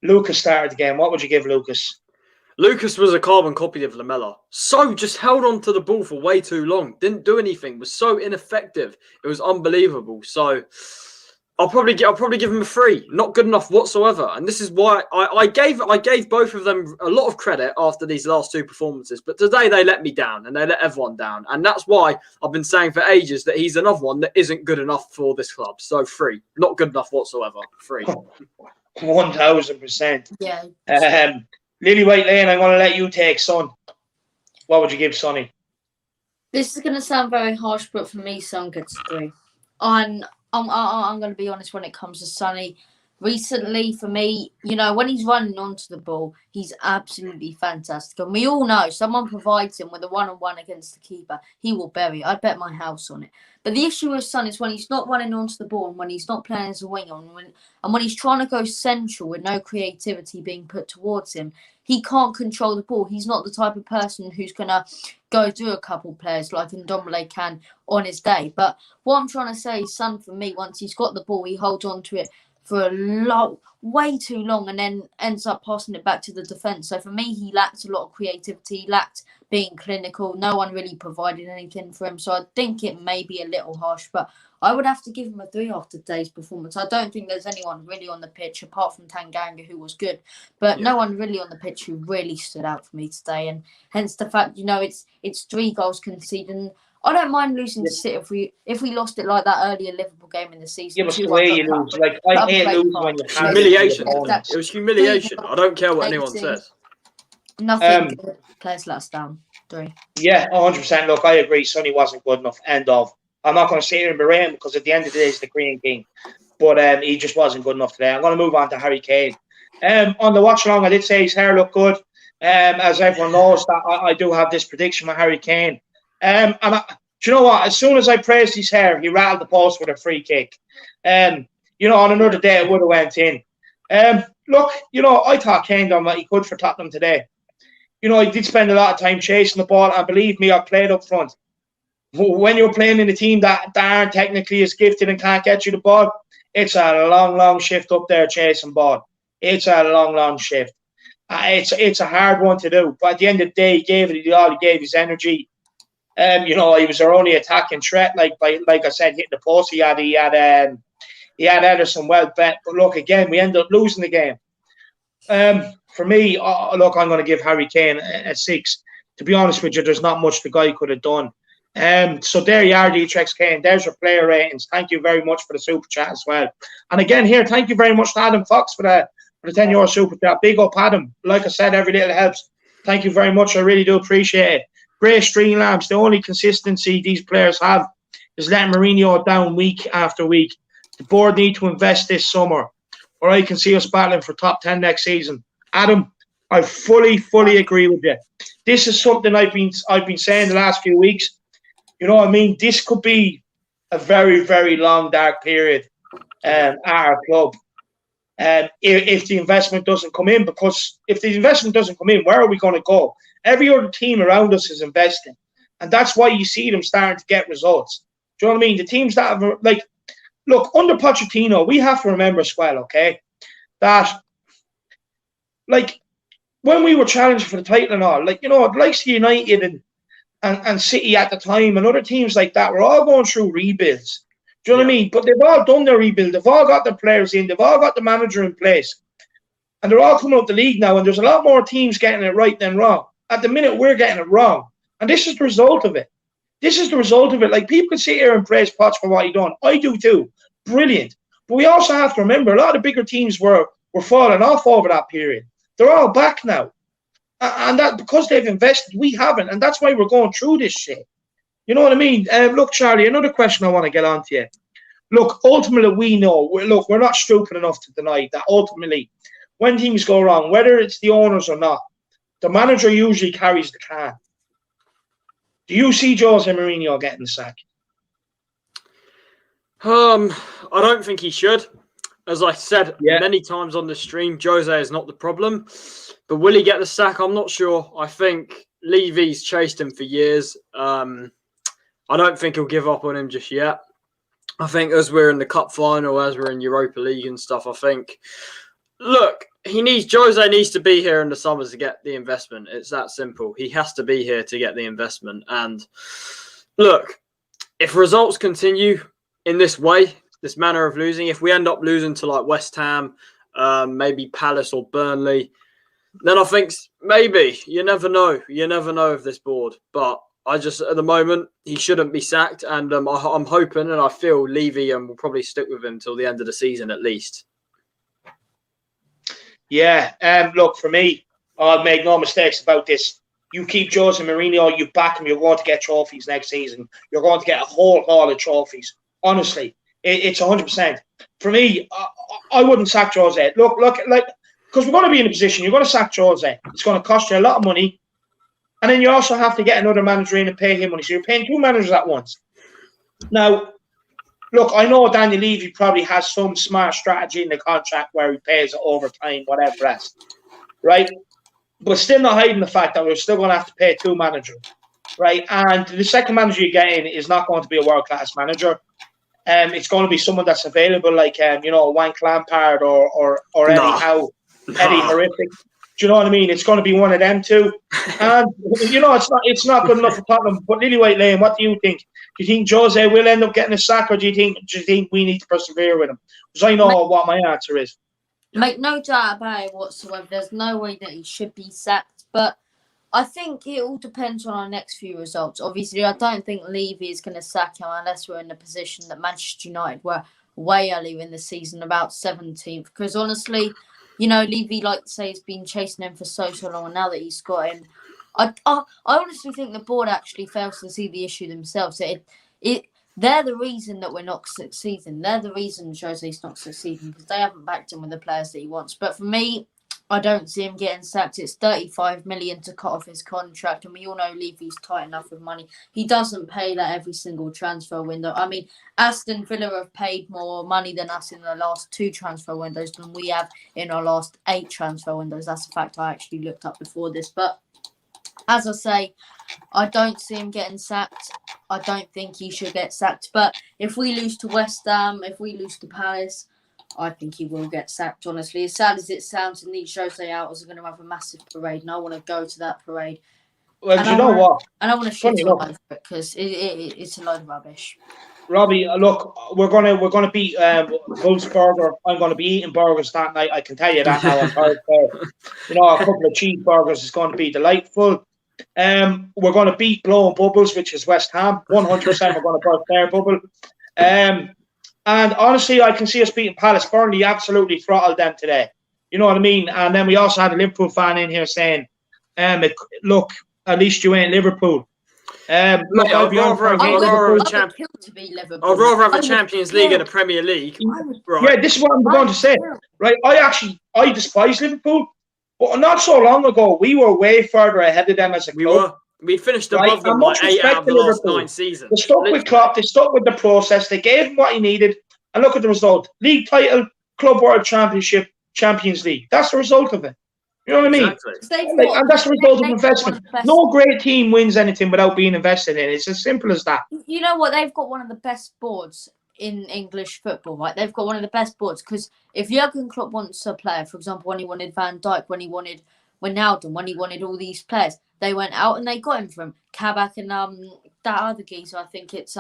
Lucas started the game. What would you give Lucas? Lucas was a carbon copy of Lamela. So just held on to the ball for way too long. Didn't do anything. Was so ineffective. It was unbelievable. So I'll probably give him a 3. Not good enough whatsoever. And this is why I gave both of them a lot of credit after these last 2 performances. But today they let me down and they let everyone down. And that's why I've been saying for ages that he's another one that isn't good enough for this club. So 3. Not good enough whatsoever. 3. 1000%. Yeah. Lily White Lane, I'm going to let you take Son. What would you give Sonny? This is going to sound very harsh, but for me, Son gets 3. I'm going to be honest when it comes to Sonny. Recently, for me, you know, when he's running onto the ball, he's absolutely fantastic. And we all know someone provides him with a one-on-one against the keeper, he will bury it. I'd bet my house on it. But the issue with Son is when he's not running onto the ball and when he's not playing as a winger and when he's trying to go central with no creativity being put towards him, he can't control the ball. He's not the type of person who's going to go through a couple players like Ndombele can on his day. But what I'm trying to say is Son, for me, once he's got the ball, he holds on to it for way too long and then ends up passing it back to the defence. So for me, he lacked a lot of creativity, he lacked being clinical. No one really provided anything for him. So I think it may be a little harsh, but I would have to give him a 3 after today's performance. I don't think there's anyone really on the pitch apart from Tanganga who was good, but no one really on the pitch who really stood out for me today. And hence the fact, you know, it's 3 goals conceded. And I don't mind losing to City if we lost it like that earlier Liverpool game in the season. Yeah, but the way you lose, like, I hate losing when you have humiliation. It was humiliation. I don't care what anyone says. Nothing. Players let us down. 3. Yeah, 100%. Look, I agree. Sonny wasn't good enough. End of. I'm not going to sit here and berate him because at the end of the day, he's the Korean king. But he just wasn't good enough today. I'm going to move on to Harry Kane. On the watch along, I did say his hair looked good. As everyone knows, that I do have this prediction with Harry Kane. Do you know what? As soon as I praised his hair, he rattled the post with a free kick. You know, on another day, it would have went in. Look, you know, I thought Kane done what he could for Tottenham today. You know, he did spend a lot of time chasing the ball, and believe me, I played up front. When you're playing in a team that aren't technically as gifted and can't get you the ball, it's a long shift up there chasing ball. It's a long shift. It's a hard one to do. But at the end of the day, he gave it all. He gave his energy. You know, he was our only attacking threat. Like I said, hitting the post. He had Ederson well bet. But look, again, we ended up losing the game. For me, look, I'm going to give Harry Kane a 6. To be honest with you, there's not much the guy could have done. So there you are, Dtrex Kane. There's your player ratings. Thank you very much for the super chat as well. And again, here, thank you very much to Adam Fox for the 10-euro super chat. Big up, Adam. Like I said, every little helps. Thank you very much. I really do appreciate it. Grey Streamlabs, the only consistency these players have is letting Mourinho down week after week. The board need to invest this summer, or I can see us battling for top 10 next season. Adam, I fully agree with you. This is something I've been saying the last few weeks. You know what I mean? This could be a very long dark period at our club. If the investment doesn't come in, because if the investment doesn't come in, where are we going to go? Every other team around us is investing, and that's why you see them starting to get results. Do you know what I mean? The teams that have, like, look, under Pochettino, we have to remember as well, okay, that, like, when we were challenging for the title and all, like, you know, likes United and City at the time and other teams like that were all going through rebuilds. Do you know what I mean? But they've all done their rebuild. They've all got their players in. They've all got the manager in place. And they're all coming up the league now, and there's a lot more teams getting it right than wrong. at the minute we're getting it wrong. And this is the result of it. Like, people can sit here and praise Potts for what he done. I do too. Brilliant. But we also have to remember, a lot of the bigger teams were falling off over that period. They're all back now. And that because they've invested, we haven't. And that's why we're going through this shit. You know what I mean? Look, Charlie, another question I want to get on to you. Look, ultimately, we know. We're not stupid enough to deny that ultimately, when things go wrong, whether it's the owners or not, the manager usually carries the can. Do you see Jose Mourinho getting the sack? I don't think he should. As I said many times on the stream, Jose is not the problem. But will he get the sack? I'm not sure. I think Levy's chased him for years. I don't think he'll give up on him just yet. I think as we're in the cup final, as we're in Europa League and stuff, I think, look, Jose needs to be here in the summers to get the investment. It's that simple. He has to be here to get the investment. And look, if results continue in this way, this manner of losing, if we end up losing to like West Ham, maybe Palace or Burnley, then I think maybe, you never know. You never know of this board. But at the moment, he shouldn't be sacked. And I'm hoping and I feel Levy will probably stick with him till the end of the season at least. Yeah, look, for me, I'll make no mistakes about this. You keep Jose Mourinho, you back him, you're going to get trophies next season. You're going to get a whole haul of trophies. Honestly, it's 100%. For me, I wouldn't sack Jose. Look, like, because we're going to be in a position, you're going to sack Jose. It's going to cost you a lot of money. And then you also have to get another manager in and pay him money. So you're paying two managers at once. Now, look, I know Daniel Levy probably has some smart strategy in the contract where he pays overtime, whatever else, right? But still not hiding the fact that we're still going to have to pay two managers, right? And the second manager you get in is not going to be a world-class manager. It's going to be someone that's available, like Wank Lampard or Eddie Howe, Eddie Horrific. Do you know what I mean? It's going to be one of them two. And it's not good enough for Tottenham. But Lillywhite Lane, what do you think? Do you think Jose will end up getting a sack, or do you think we need to persevere with him? Because I know what my answer is. Make no doubt about it whatsoever. There's no way that he should be sacked. But I think it all depends on our next few results. Obviously, I don't think Levy is going to sack him unless we're in the position that Manchester United were way earlier in the season, about 17th. Because honestly, Levy, like to say, has been chasing him for so long, and now that he's got him, I honestly think the board actually fails to see the issue themselves. They're the reason that we're not succeeding. They're the reason Jose's not succeeding because they haven't backed him with the players that he wants. But for me, I don't see him getting sacked. It's 35 million to cut off his contract, and we all know Levy's tight enough with money. He doesn't pay that every single transfer window. I mean, Aston Villa have paid more money than us in the last 2 transfer windows than we have in our last 8 transfer windows. That's a fact I actually looked up before this. But as I say, I don't see him getting sacked. I don't think he should get sacked. But if we lose to West Ham, if we lose to Palace, I think he will get sacked, honestly. As sad as it sounds, and these Jose Altos are going to have a massive parade, and I want to go to that parade. Well, do you know what? And I want to shit all over it because it's a load of rubbish. Robbie, look, we're gonna beat Wolfsburger. I'm gonna be eating burgers that night. I can tell you that now. On Thursday, a couple of cheeseburgers is going to be delightful. We're going to beat Blowing Bubbles, which is West Ham. 100%. We're going to burst their bubble. And honestly, I can see us beating Palace. Burnley absolutely throttled them today. You know what I mean? And then we also had a Liverpool fan in here saying, look, at least you ain't Liverpool. I'd rather have a Champions League and a Premier League. Right. Yeah, this is what I'm going to say. Right, I despise Liverpool, but not so long ago we were way further ahead of them as a club. We finished above them like 8 out of the last 9 seasons. They stuck with Klopp. They stuck with the process. They gave him what he needed, and look at the result: league title, Club World Championship, Champions League. That's the result of it. You know what I mean? Exactly. And that's the result of investment. No great team wins anything without being invested in. It's as simple as that. You know what? They've got one of the best boards in English football, right? They've got one of the best boards because if Jurgen Klopp wants a player, for example, when he wanted Van Dijk, when he wanted Wijnaldum, when he wanted all these players, they went out and they got him from Kabak and that other geezer. I think it's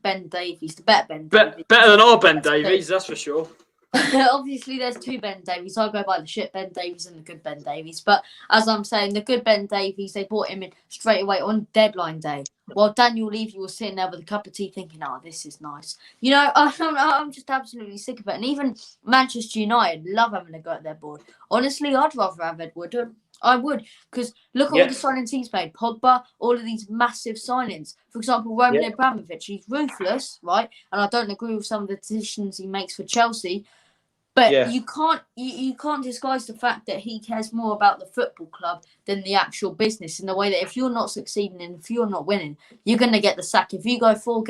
Ben Davies. The better Ben Davies. Better than our Ben Davies, that's for sure. Obviously, there's two Ben Davies. I go by the shit Ben Davies and the good Ben Davies. But as I'm saying, the good Ben Davies, they brought him in straight away on deadline day. While Daniel Levy was sitting there with a cup of tea thinking, oh, this is nice. You know, I'm just absolutely sick of it. And even Manchester United love having a go at their board. Honestly, I'd rather have Ed Woodward. I would, because look at all the signings he's made. Pogba, all of these massive signings. For example, Roman Abramovich, he's ruthless, right? And I don't agree with some of the decisions he makes for Chelsea. But you can't disguise the fact that he cares more about the football club than the actual business, in the way that if you're not succeeding and if you're not winning, you're going to get the sack. If you go 4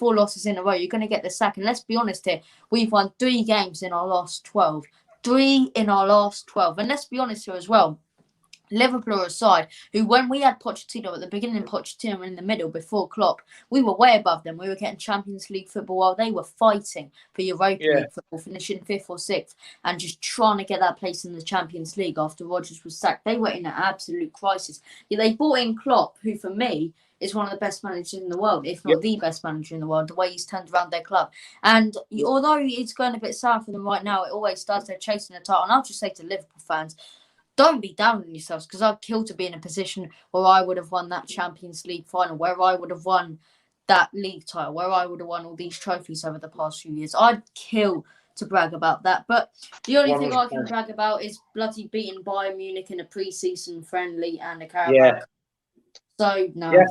losses in a row, you're going to get the sack. And let's be honest here, we've won 3 games in our last 12. 3 in our last 12. And let's be honest here as well. Liverpool aside, who when we had Pochettino at the beginning, Pochettino in the middle before Klopp, we were way above them. We were getting Champions League football while they were fighting for Europa League football, finishing 5th or 6th and just trying to get that place in the Champions League after Rodgers was sacked. They were in an absolute crisis. Yeah, they brought in Klopp, who for me is one of the best managers in the world, if not the best manager in the world, the way he's turned around their club. And although it's going a bit south for them right now, it always does. They're chasing the title. And I'll just say to Liverpool fans, don't be down on yourselves, because I'd kill to be in a position where I would have won that Champions League final, where I would have won that league title, where I would have won all these trophies over the past few years. I'd kill to brag about that. But the only thing I can brag about is bloody beating Bayern Munich in a pre-season friendly and a Carabao. So, no. Yeah.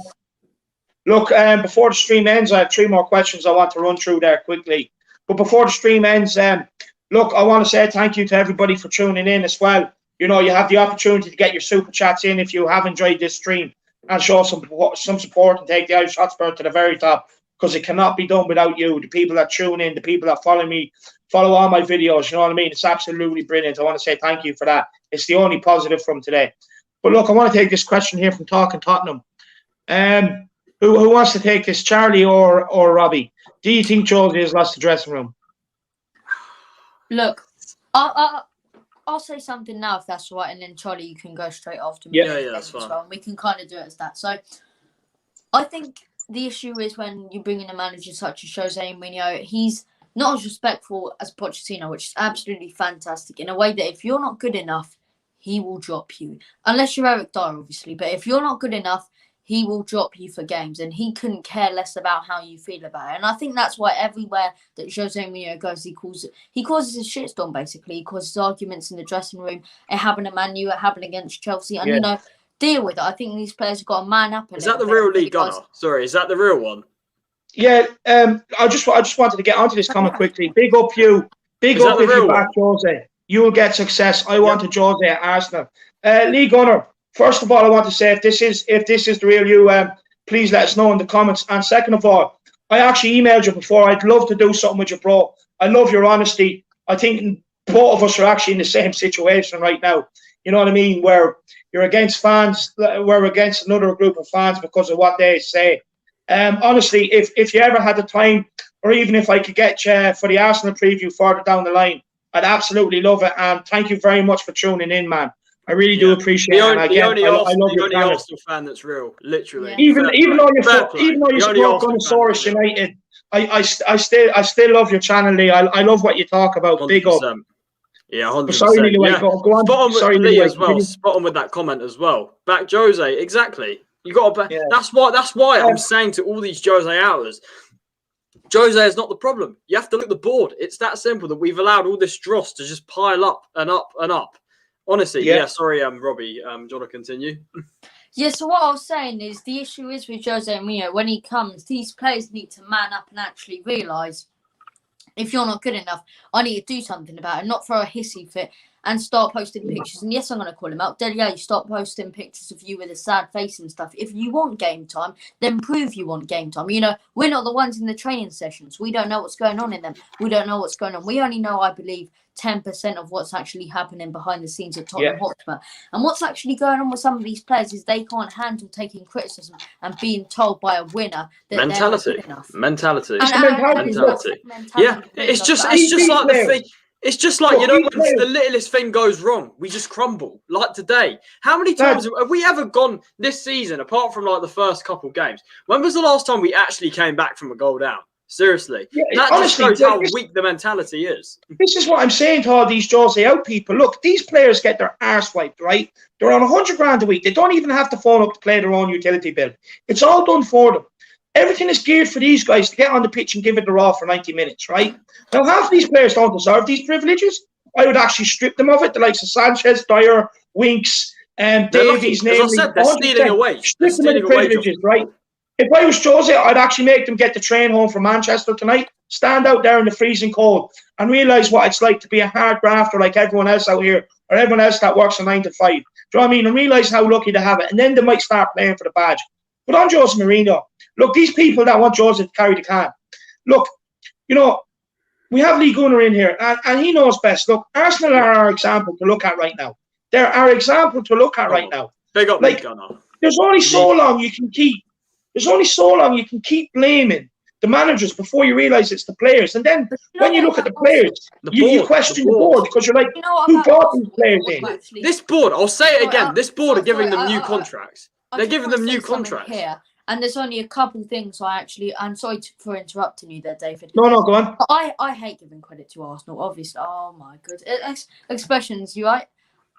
Look, before the stream ends, I have 3 more questions I want to run through there quickly. But before the stream ends, look, I want to say thank you to everybody for tuning in as well. You know, you have the opportunity to get your super chats in if you have enjoyed this stream, and show some support and take the Irish Hotspur to the very top, because it cannot be done without you, the people that tune in, the people that follow me, follow all my videos, you know what I mean? It's absolutely brilliant. I want to say thank you for that. It's the only positive from today. But look, I want to take this question here from Talking Tottenham. Who wants to take this, Charlie or Robbie? Do you think Jose has lost the dressing room? Look, I'll say something now if that's all right, and then Charlie, you can go straight after me. Yeah, that's fine. Well. We can kind of do it as that. So, I think the issue is when you bring in a manager such as Jose Mourinho, he's not as respectful as Pochettino, which is absolutely fantastic, in a way that if you're not good enough, he will drop you. Unless you're Eric Dyer, obviously. But if you're not good enough, he will drop you for games, and he couldn't care less about how you feel about it. And I think that's why everywhere that Jose Mourinho goes, he causes a shitstorm, basically. He causes arguments in the dressing room. It happened at Man U, it happened against Chelsea. And, you know, deal with it. I think these players have got to man up. Is that the real Lee Gunner? Sorry, is that the real one? Yeah, I just wanted to get onto this comment quickly. Big up you. Big up if you back Jose. You will get success. I wanted Jose at Arsenal. Lee Gunner. First of all, I want to say if this is the real you, please let us know in the comments. And second of all, I actually emailed you before. I'd love to do something with you, bro. I love your honesty. I think both of us are actually in the same situation right now. You know what I mean? Where you're against fans, we're against another group of fans because of what they say. Honestly, if you ever had the time, or even if I could get you for the Arsenal preview further down the line, I'd absolutely love it. And thank you very much for tuning in, man. I really do appreciate it. I love your Arsenal fan that's real, literally. Yeah. Even though you support Gunnersaurus United, I still love your channel, Lee. I love what you talk about. 100%. Big up. Yeah, 100%. Sorry, Lee, yeah. Go on. Spot on with Sorry, Lee as well. Spot on with that comment as well. Back Jose, exactly. You got to back. Yeah. That's why I'm saying to all these Jose outers, Jose is not the problem. You have to look at the board. It's that simple, that we've allowed all this dross to just pile up and up and up. Honestly, sorry, Robbie. Do you want to continue? Yeah, so what I was saying is the issue is with Jose Mourinho, when he comes, these players need to man up and actually realise, if you're not good enough, I need to do something about it, not throw a hissy fit and start posting pictures. And yes, I'm going to call him out. Dele Alli, start posting pictures of you with a sad face and stuff. If you want game time, then prove you want game time. You know, we're not the ones in the training sessions. We don't know what's going on in them. We don't know what's going on. We only know, I believe, 10% of what's actually happening behind the scenes at Tottenham Hotspur. And what's actually going on with some of these players is they can't handle taking criticism and being told by a winner that they're not good enough. Mentality. Yeah, it's just like the thing. It's just like, you know, when the littlest thing goes wrong, we just crumble. Like today. How many times have we ever gone this season, apart from like the first couple games? When was the last time we actually came back from a goal down? Seriously. Yeah, That honestly, just shows how like, weak the mentality is. this is what I'm saying to all these Jose out people. Look, these players get their arse wiped, right? They're on 100 grand a week. They don't even have to phone up to pay their own utility bill. It's all done for them. Everything is geared for these guys to get on the pitch and give it their all for 90 minutes, right? Now, half of these players don't deserve these privileges. I would actually strip them of it. The likes of Sanchez, Dyer, Winks, Davies, as I said, they're stealing away. Strip them of the privileges, right? If I was Jose, I'd actually make them get the train home from Manchester tonight, stand out there in the freezing cold, and realise what it's like to be a hard grafter like everyone else out here, or everyone else that works a 9 to 5. Do you know what I mean? And realise how lucky they have it, and then they might start playing for the badge. But on Jose Mourinho, look, these people that want Jose to carry the can, look, you know, we have Lee Gunnar in here, and he knows best. Look, Arsenal are our example to look at right now. They're our example to look at right now. Big up, like, Gunnar. There's only so long you can keep. There's only so long you can keep blaming the managers before you realise it's the players. And then when you look at the players, you question the board because you're like, who brought these players in? This board, I'll say it again, this board are giving them new contracts. They're giving them new contracts. Here, and there's only a couple things I'm sorry for interrupting you there, David. No, go on. I hate giving credit to Arsenal, obviously. Oh my goodness. Expressions, you right?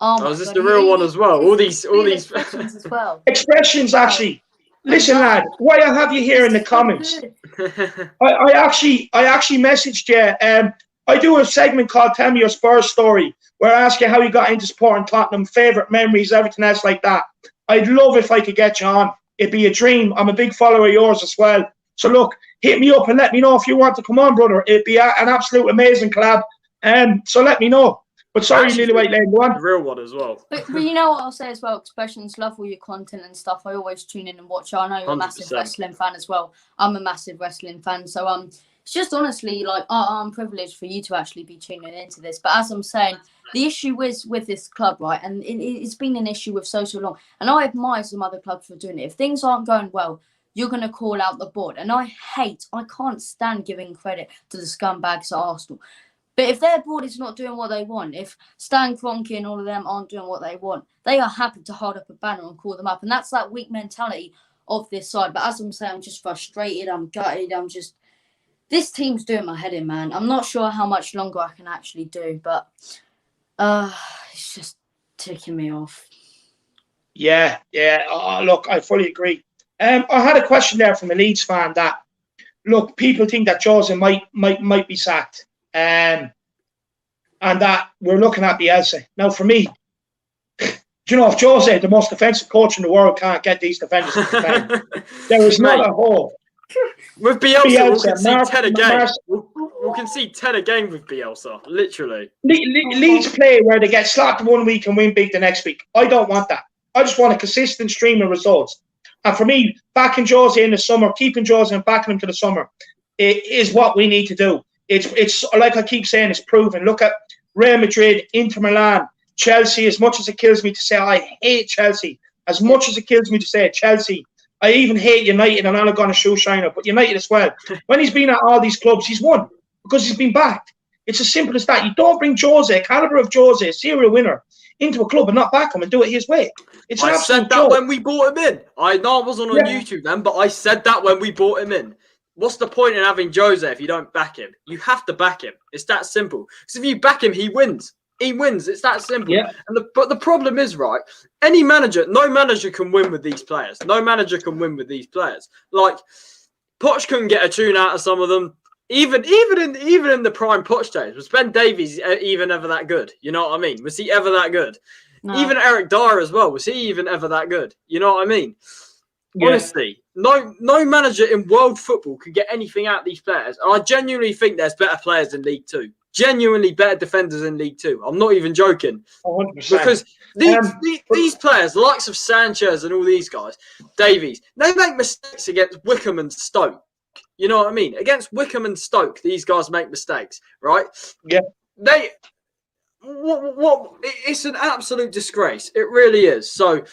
Oh, is this the real one as well? All these expressions as well. Expressions, actually. Listen, lad, why I have you here in the comments? I actually messaged you. I do a segment called Tell Me Your Spurs Story, where I ask you how you got into supporting Tottenham, favourite memories, everything else like that. I'd love if I could get you on. It'd be a dream. I'm a big follower of yours as well. So look, hit me up and let me know if you want to come on, brother. It'd be an absolute amazing collab. So let me know. But sorry, Lily Lane, go on. The real one as well. But you know what I'll say as well, Expressions, love all your content and stuff. I always tune in and watch. I know you're 100%. A massive wrestling fan as well. I'm a massive wrestling fan. So it's just honestly like I'm privileged for you to actually be tuning into this. But as I'm saying, the issue is with this club, right? And it's been an issue with so long. And I admire some other clubs for doing it. If things aren't going well, you're going to call out the board. And I can't stand giving credit to the scumbags at Arsenal. But if their board is not doing what they want, if Stan Kroenke and all of them aren't doing what they want, they are happy to hold up a banner and call them up. And that's that weak mentality of this side. But as I'm saying, I'm just frustrated. I'm gutted. This team's doing my head in, man. I'm not sure how much longer I can actually do, but it's just ticking me off. Yeah. Look, I fully agree. I had a question there from a Leeds fan that, look, people think that Jose might be sacked. And that we're looking at Bielsa. Now, for me, do you know, if Jose, the most defensive coach in the world, can't get these defenders to defend, there is not a hole. With Bielsa, we can see 10 a game with Bielsa, literally. Leeds play where they get slapped one week and win big the next week. I don't want that. I just want a consistent stream of results. And for me, backing Jose in the summer, keeping Jose and backing him to the summer, is what we need to do. It's like I keep saying, it's proven. Look at Real Madrid, Inter Milan, Chelsea. As much as it kills me to say I hate Chelsea, as much as it kills me to say Chelsea, I even hate United, and I'm not going to show Shiner, but United as well. When he's been at all these clubs, he's won because he's been backed. It's as simple as that. You don't bring Jose, a caliber of Jose, a serial winner, into a club and not back him and do it his way. I said that when we bought him in. I know I wasn't on YouTube then, but I said that when we bought him in. What's the point in having Jose if you don't back him? You have to back him. It's that simple. Because if you back him, he wins. He wins. It's that simple. Yeah. But the problem is, right, no manager can win with these players. No manager can win with these players. Like, Poch couldn't get a tune out of some of them. Even in the prime Poch days, was Ben Davies even ever that good? You know what I mean? Was he ever that good? No. Even Eric Dyer as well. Was he even ever that good? You know what I mean? Yeah. Honestly, no manager in world football can get anything out of these players. And I genuinely think there's better players in League Two. Genuinely better defenders in League Two. I'm not even joking. 100%. Because these players, the likes of Sanchez and all these guys, Davies, they make mistakes against Wickham and Stoke. You know what I mean? Against Wickham and Stoke, these guys make mistakes, right? Yeah. It's an absolute disgrace. It really is. So,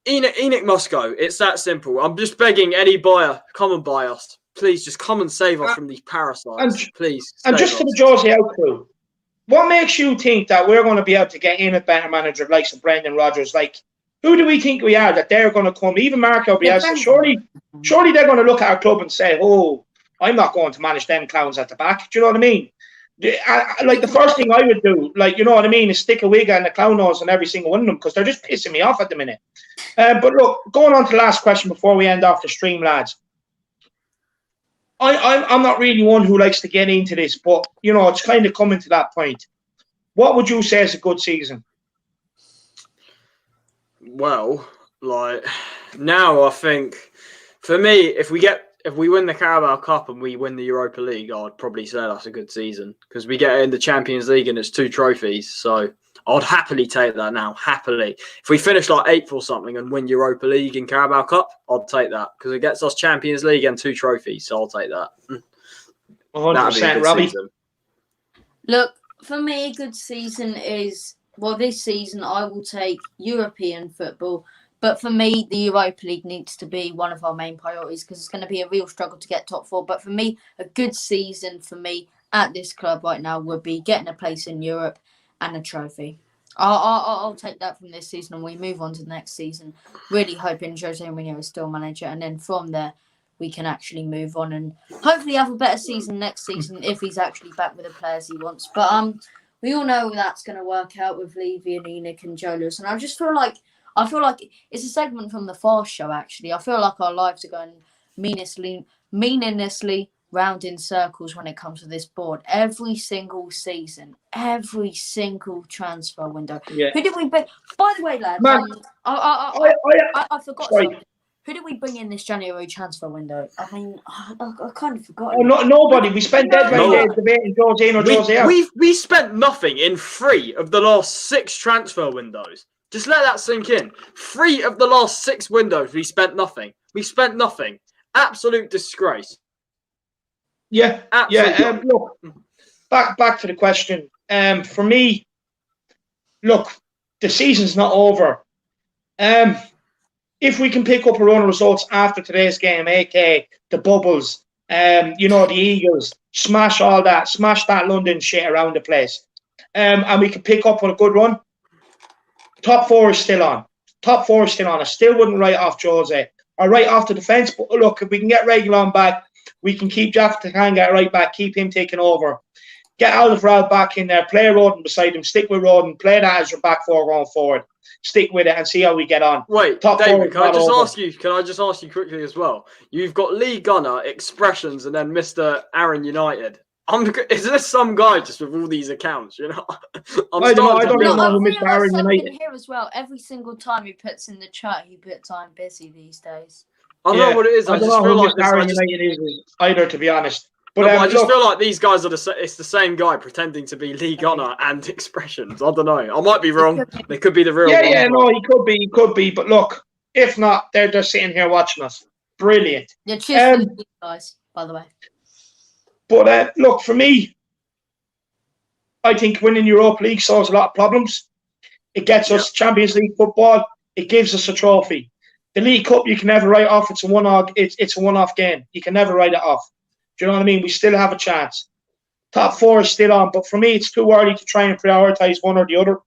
Enoch must go. It's that simple. I'm just begging any buyer, come and buy us. Please just come and save us from these parasites. Please. And just for the Jose out crew, what makes you think that we're going to be able to get in a better manager like Brendan Rodgers? Like, who do we think we are that they're going to come? Even Marco Bielsa. Surely they're going to look at our club and say, oh, I'm not going to manage them clowns at the back. Do you know what I mean? Like the first thing I would do, like, you know what I mean, is stick a wig and a clown nose on every single one of them because they're just pissing me off at the minute. But look, going on to the last question before we end off the stream, lads. I'm not really one who likes to get into this, but, you know, it's kind of coming to that point. What would you say is a good season? Well, like, now I think, for me, if we win the Carabao Cup and we win the Europa League, I'd probably say that's a good season because we get in the Champions League and it's 2 trophies. So I'd happily take that now, happily. If we finish like 8th or something and win Europa League and Carabao Cup, I'd take that because it gets us Champions League and 2 trophies. So I'll take that. 100%, Robbie. Season. Look, for me, a good season is, well, this season I will take European football. But for me, the Europa League needs to be one of our main priorities because it's going to be a real struggle to get top 4. But for me, a good season for me at this club right now would be getting a place in Europe and a trophy. I'll take that from this season and we move on to the next season, really hoping Jose Mourinho is still manager. And then from there, we can actually move on and hopefully have a better season next season if he's actually back with the players he wants. But we all know that's going to work out with Levy and ENIC and Joe Lewis. And I feel like it's a segment from the Fast Show, actually. I feel like our lives are going meaninglessly round in circles when it comes to this board. Every single season, every single transfer window. Yeah. Who did we bring? By the way, lads, Man, I forgot sorry. something. Who did we bring in this January transfer window? I mean, I kind of forgot. Oh, nobody. We spent dead right there debating Jose in or Jose out. We spent nothing in 3 of the last 6 transfer windows. Just let that sink in. 3 of the last 6 windows, we spent nothing. We spent nothing. Absolute disgrace. Yeah, look, back to the question. For me, look, the season's not over. If we can pick up a run of results after today's game, aka the Bubbles, you know, the Eagles, smash that London shit around the place, and we can pick up on a good run. Top 4 is still on. I still wouldn't write off Jose. I write off the defence, but look, if we can get Reguilon back, we can keep Jeff get right back, keep him taking over. Get Alderweireld back in there, play Rodon beside him, stick with Rodon, play that as your back 4 going forward. Stick with it and see how we get on. Wait, Top David, can I just over. ask you quickly as well? You've got Lee Gunner, Expressions, and then Mr. Aaron United. Is this some guy just with all these accounts, you know? I don't even know who Mr. Aaron United here as well. Every single time he puts in the chat, he puts I'm busy these days. I don't know what it is. I just don't know who Mr. Aaron United is either, to be honest. But I just feel like these guys are it's the same guy pretending to be Lee Gunner and Expressions. I don't know. I might be wrong. They could be the real one. Yeah, no, he could be. But look, if not, they're just sitting here watching us. Brilliant. Yeah, cheers for the guys, by the way. But look, for me, I think winning Europa League solves a lot of problems. It gets us Champions League football. It gives us a trophy. The League Cup, you can never write off. It's a one-off game. You can never write it off. Do you know what I mean? We still have a chance. Top 4 is still on, but for me, it's too early to try and prioritise one or the other.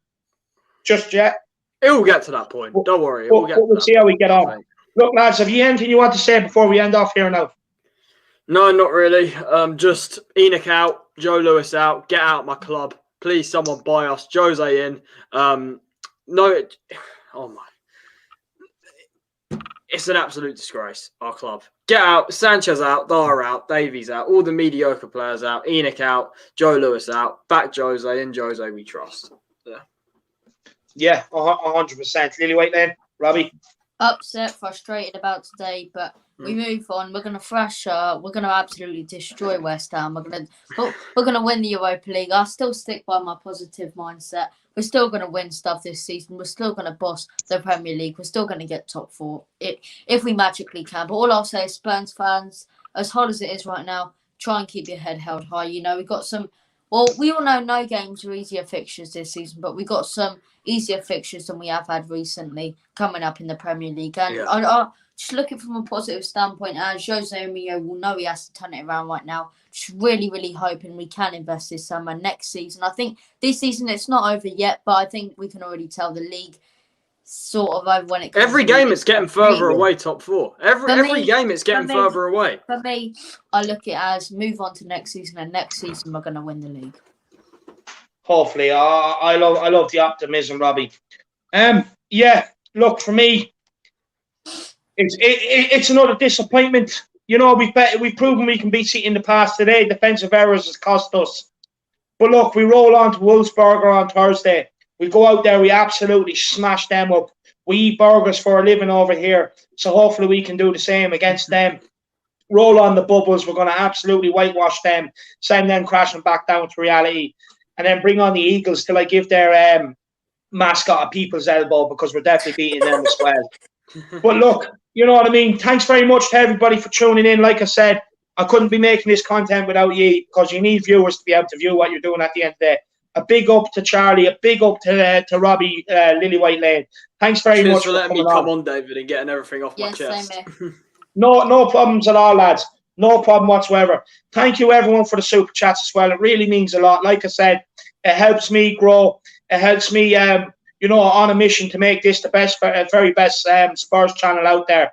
Just yet. It will get to that point. Don't worry. We'll see how we get on. Look, lads, have you anything you want to say before we end off here now? No, not really. Just ENIC out, Joe Lewis out. Get out my club. Please, someone buy us. Jose in. Oh my. It's an absolute disgrace, our club. Get out. Sanchez out. Dara out. Davies out. All the mediocre players out. ENIC out. Joe Lewis out. Back Jose. In Jose we trust. Yeah, 100%. Lily White then. Robbie? Upset, frustrated about today, but we move on. We're gonna we're gonna absolutely destroy West Ham. We're gonna win the Europa League. I still stick by my positive mindset. We're still gonna win stuff this season. We're still gonna boss the Premier League. We're still gonna get top 4 if we magically can. But all I'll say is, Spurs fans, as hard as it is right now, try and keep your head held high. You know, we've got some. Well, we all know no games are easier fixtures this season, but we got some easier fixtures than we have had recently coming up in the Premier League. And I just looking from a positive standpoint, as Jose Mourinho will know he has to turn it around right now. Just really, really hoping we can invest this summer. Next season, I think this season it's not over yet, but I think we can already tell the league sort of over when it comes Every to game me. it's getting further away, top four. Every game it's getting further away. For me, I look at it as move on to next season, and next season we're going to win the league. Hopefully. I love the optimism, Robbie. Yeah, look, for me, it's another disappointment. You know, we've proven we can beat City in the past today. Defensive errors has cost us. But look, we roll on to Wolfsburger on Thursday. We go out there, we absolutely smash them up. We eat burgers for a living over here. So hopefully we can do the same against them. Roll on the bubbles. We're going to absolutely whitewash them, send them crashing back down to reality, and then bring on the Eagles till I give their mascot a people's elbow, because we're definitely beating them as well. But look, you know what I mean? Thanks very much to everybody for tuning in. Like I said, I couldn't be making this content without you, because you need viewers to be able to view what you're doing at the end of the day. A big up to Charlie, a big up to Robbie, Lily White Lane. Thanks very much for letting me come on, David, and getting everything off my chest. No problems at all, lads. No problem whatsoever. Thank you, everyone, for the super chats as well. It really means a lot. Like I said, it helps me grow. It helps me, on a mission to make this the best, very best Spurs channel out there.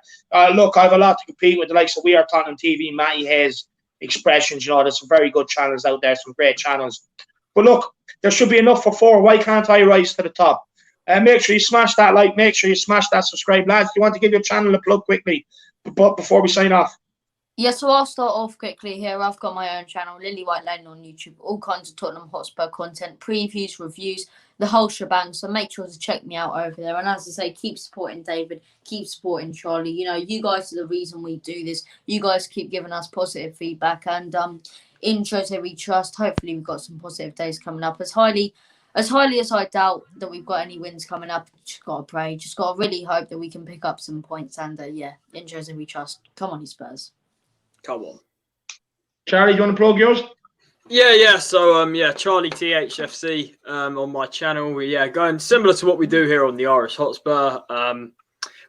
Look, I have a lot to compete with the likes of We Are Tottenham TV, Matty Hayes, Expressions. There's some very good channels out there, some great channels. But look, there should be enough for 4. Why can't I rise to the top? Make sure you smash that like. Make sure you smash that subscribe. Lads, do you want to give your channel a plug quickly before we sign off? Yeah, so I'll start off quickly here. I've got my own channel, Lily White Lane on YouTube. All kinds of Tottenham Hotspur content, previews, reviews, the whole shebang. So make sure to check me out over there. And as I say, keep supporting David, keep supporting Charlie. You guys are the reason we do this. You guys keep giving us positive feedback. And in Jose We Trust, hopefully we've got some positive days coming up. As highly as I doubt that we've got any wins coming up, just got to pray. Just got to really hope that we can pick up some points. And in Jose We Trust. Come on, you Spurs. Come on. Charlie, do you want to plug yours? Yeah. So, Charlie THFC on my channel. We're going similar to what we do here on the Irish Hotspur.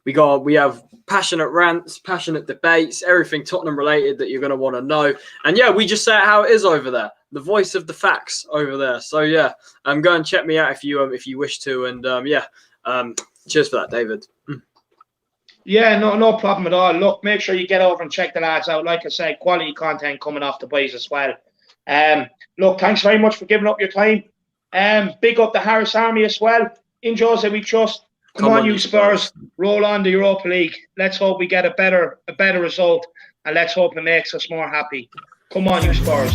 We have passionate rants, passionate debates, everything Tottenham related that you're going to want to know. And we just say it how it is over there. The voice of the facts over there. So go and check me out if you wish to. And cheers for that, David. Yeah, no problem at all. Look, make sure you get over and check the lads out. Like I said, quality content coming off the boys as well. Look, thanks very much for giving up your time. Big up the Harris Army as well. In Jose We Trust. Come on, you Spurs. Roll on the Europa League. Let's hope we get a better result, and let's hope it makes us more happy. Come on, you Spurs.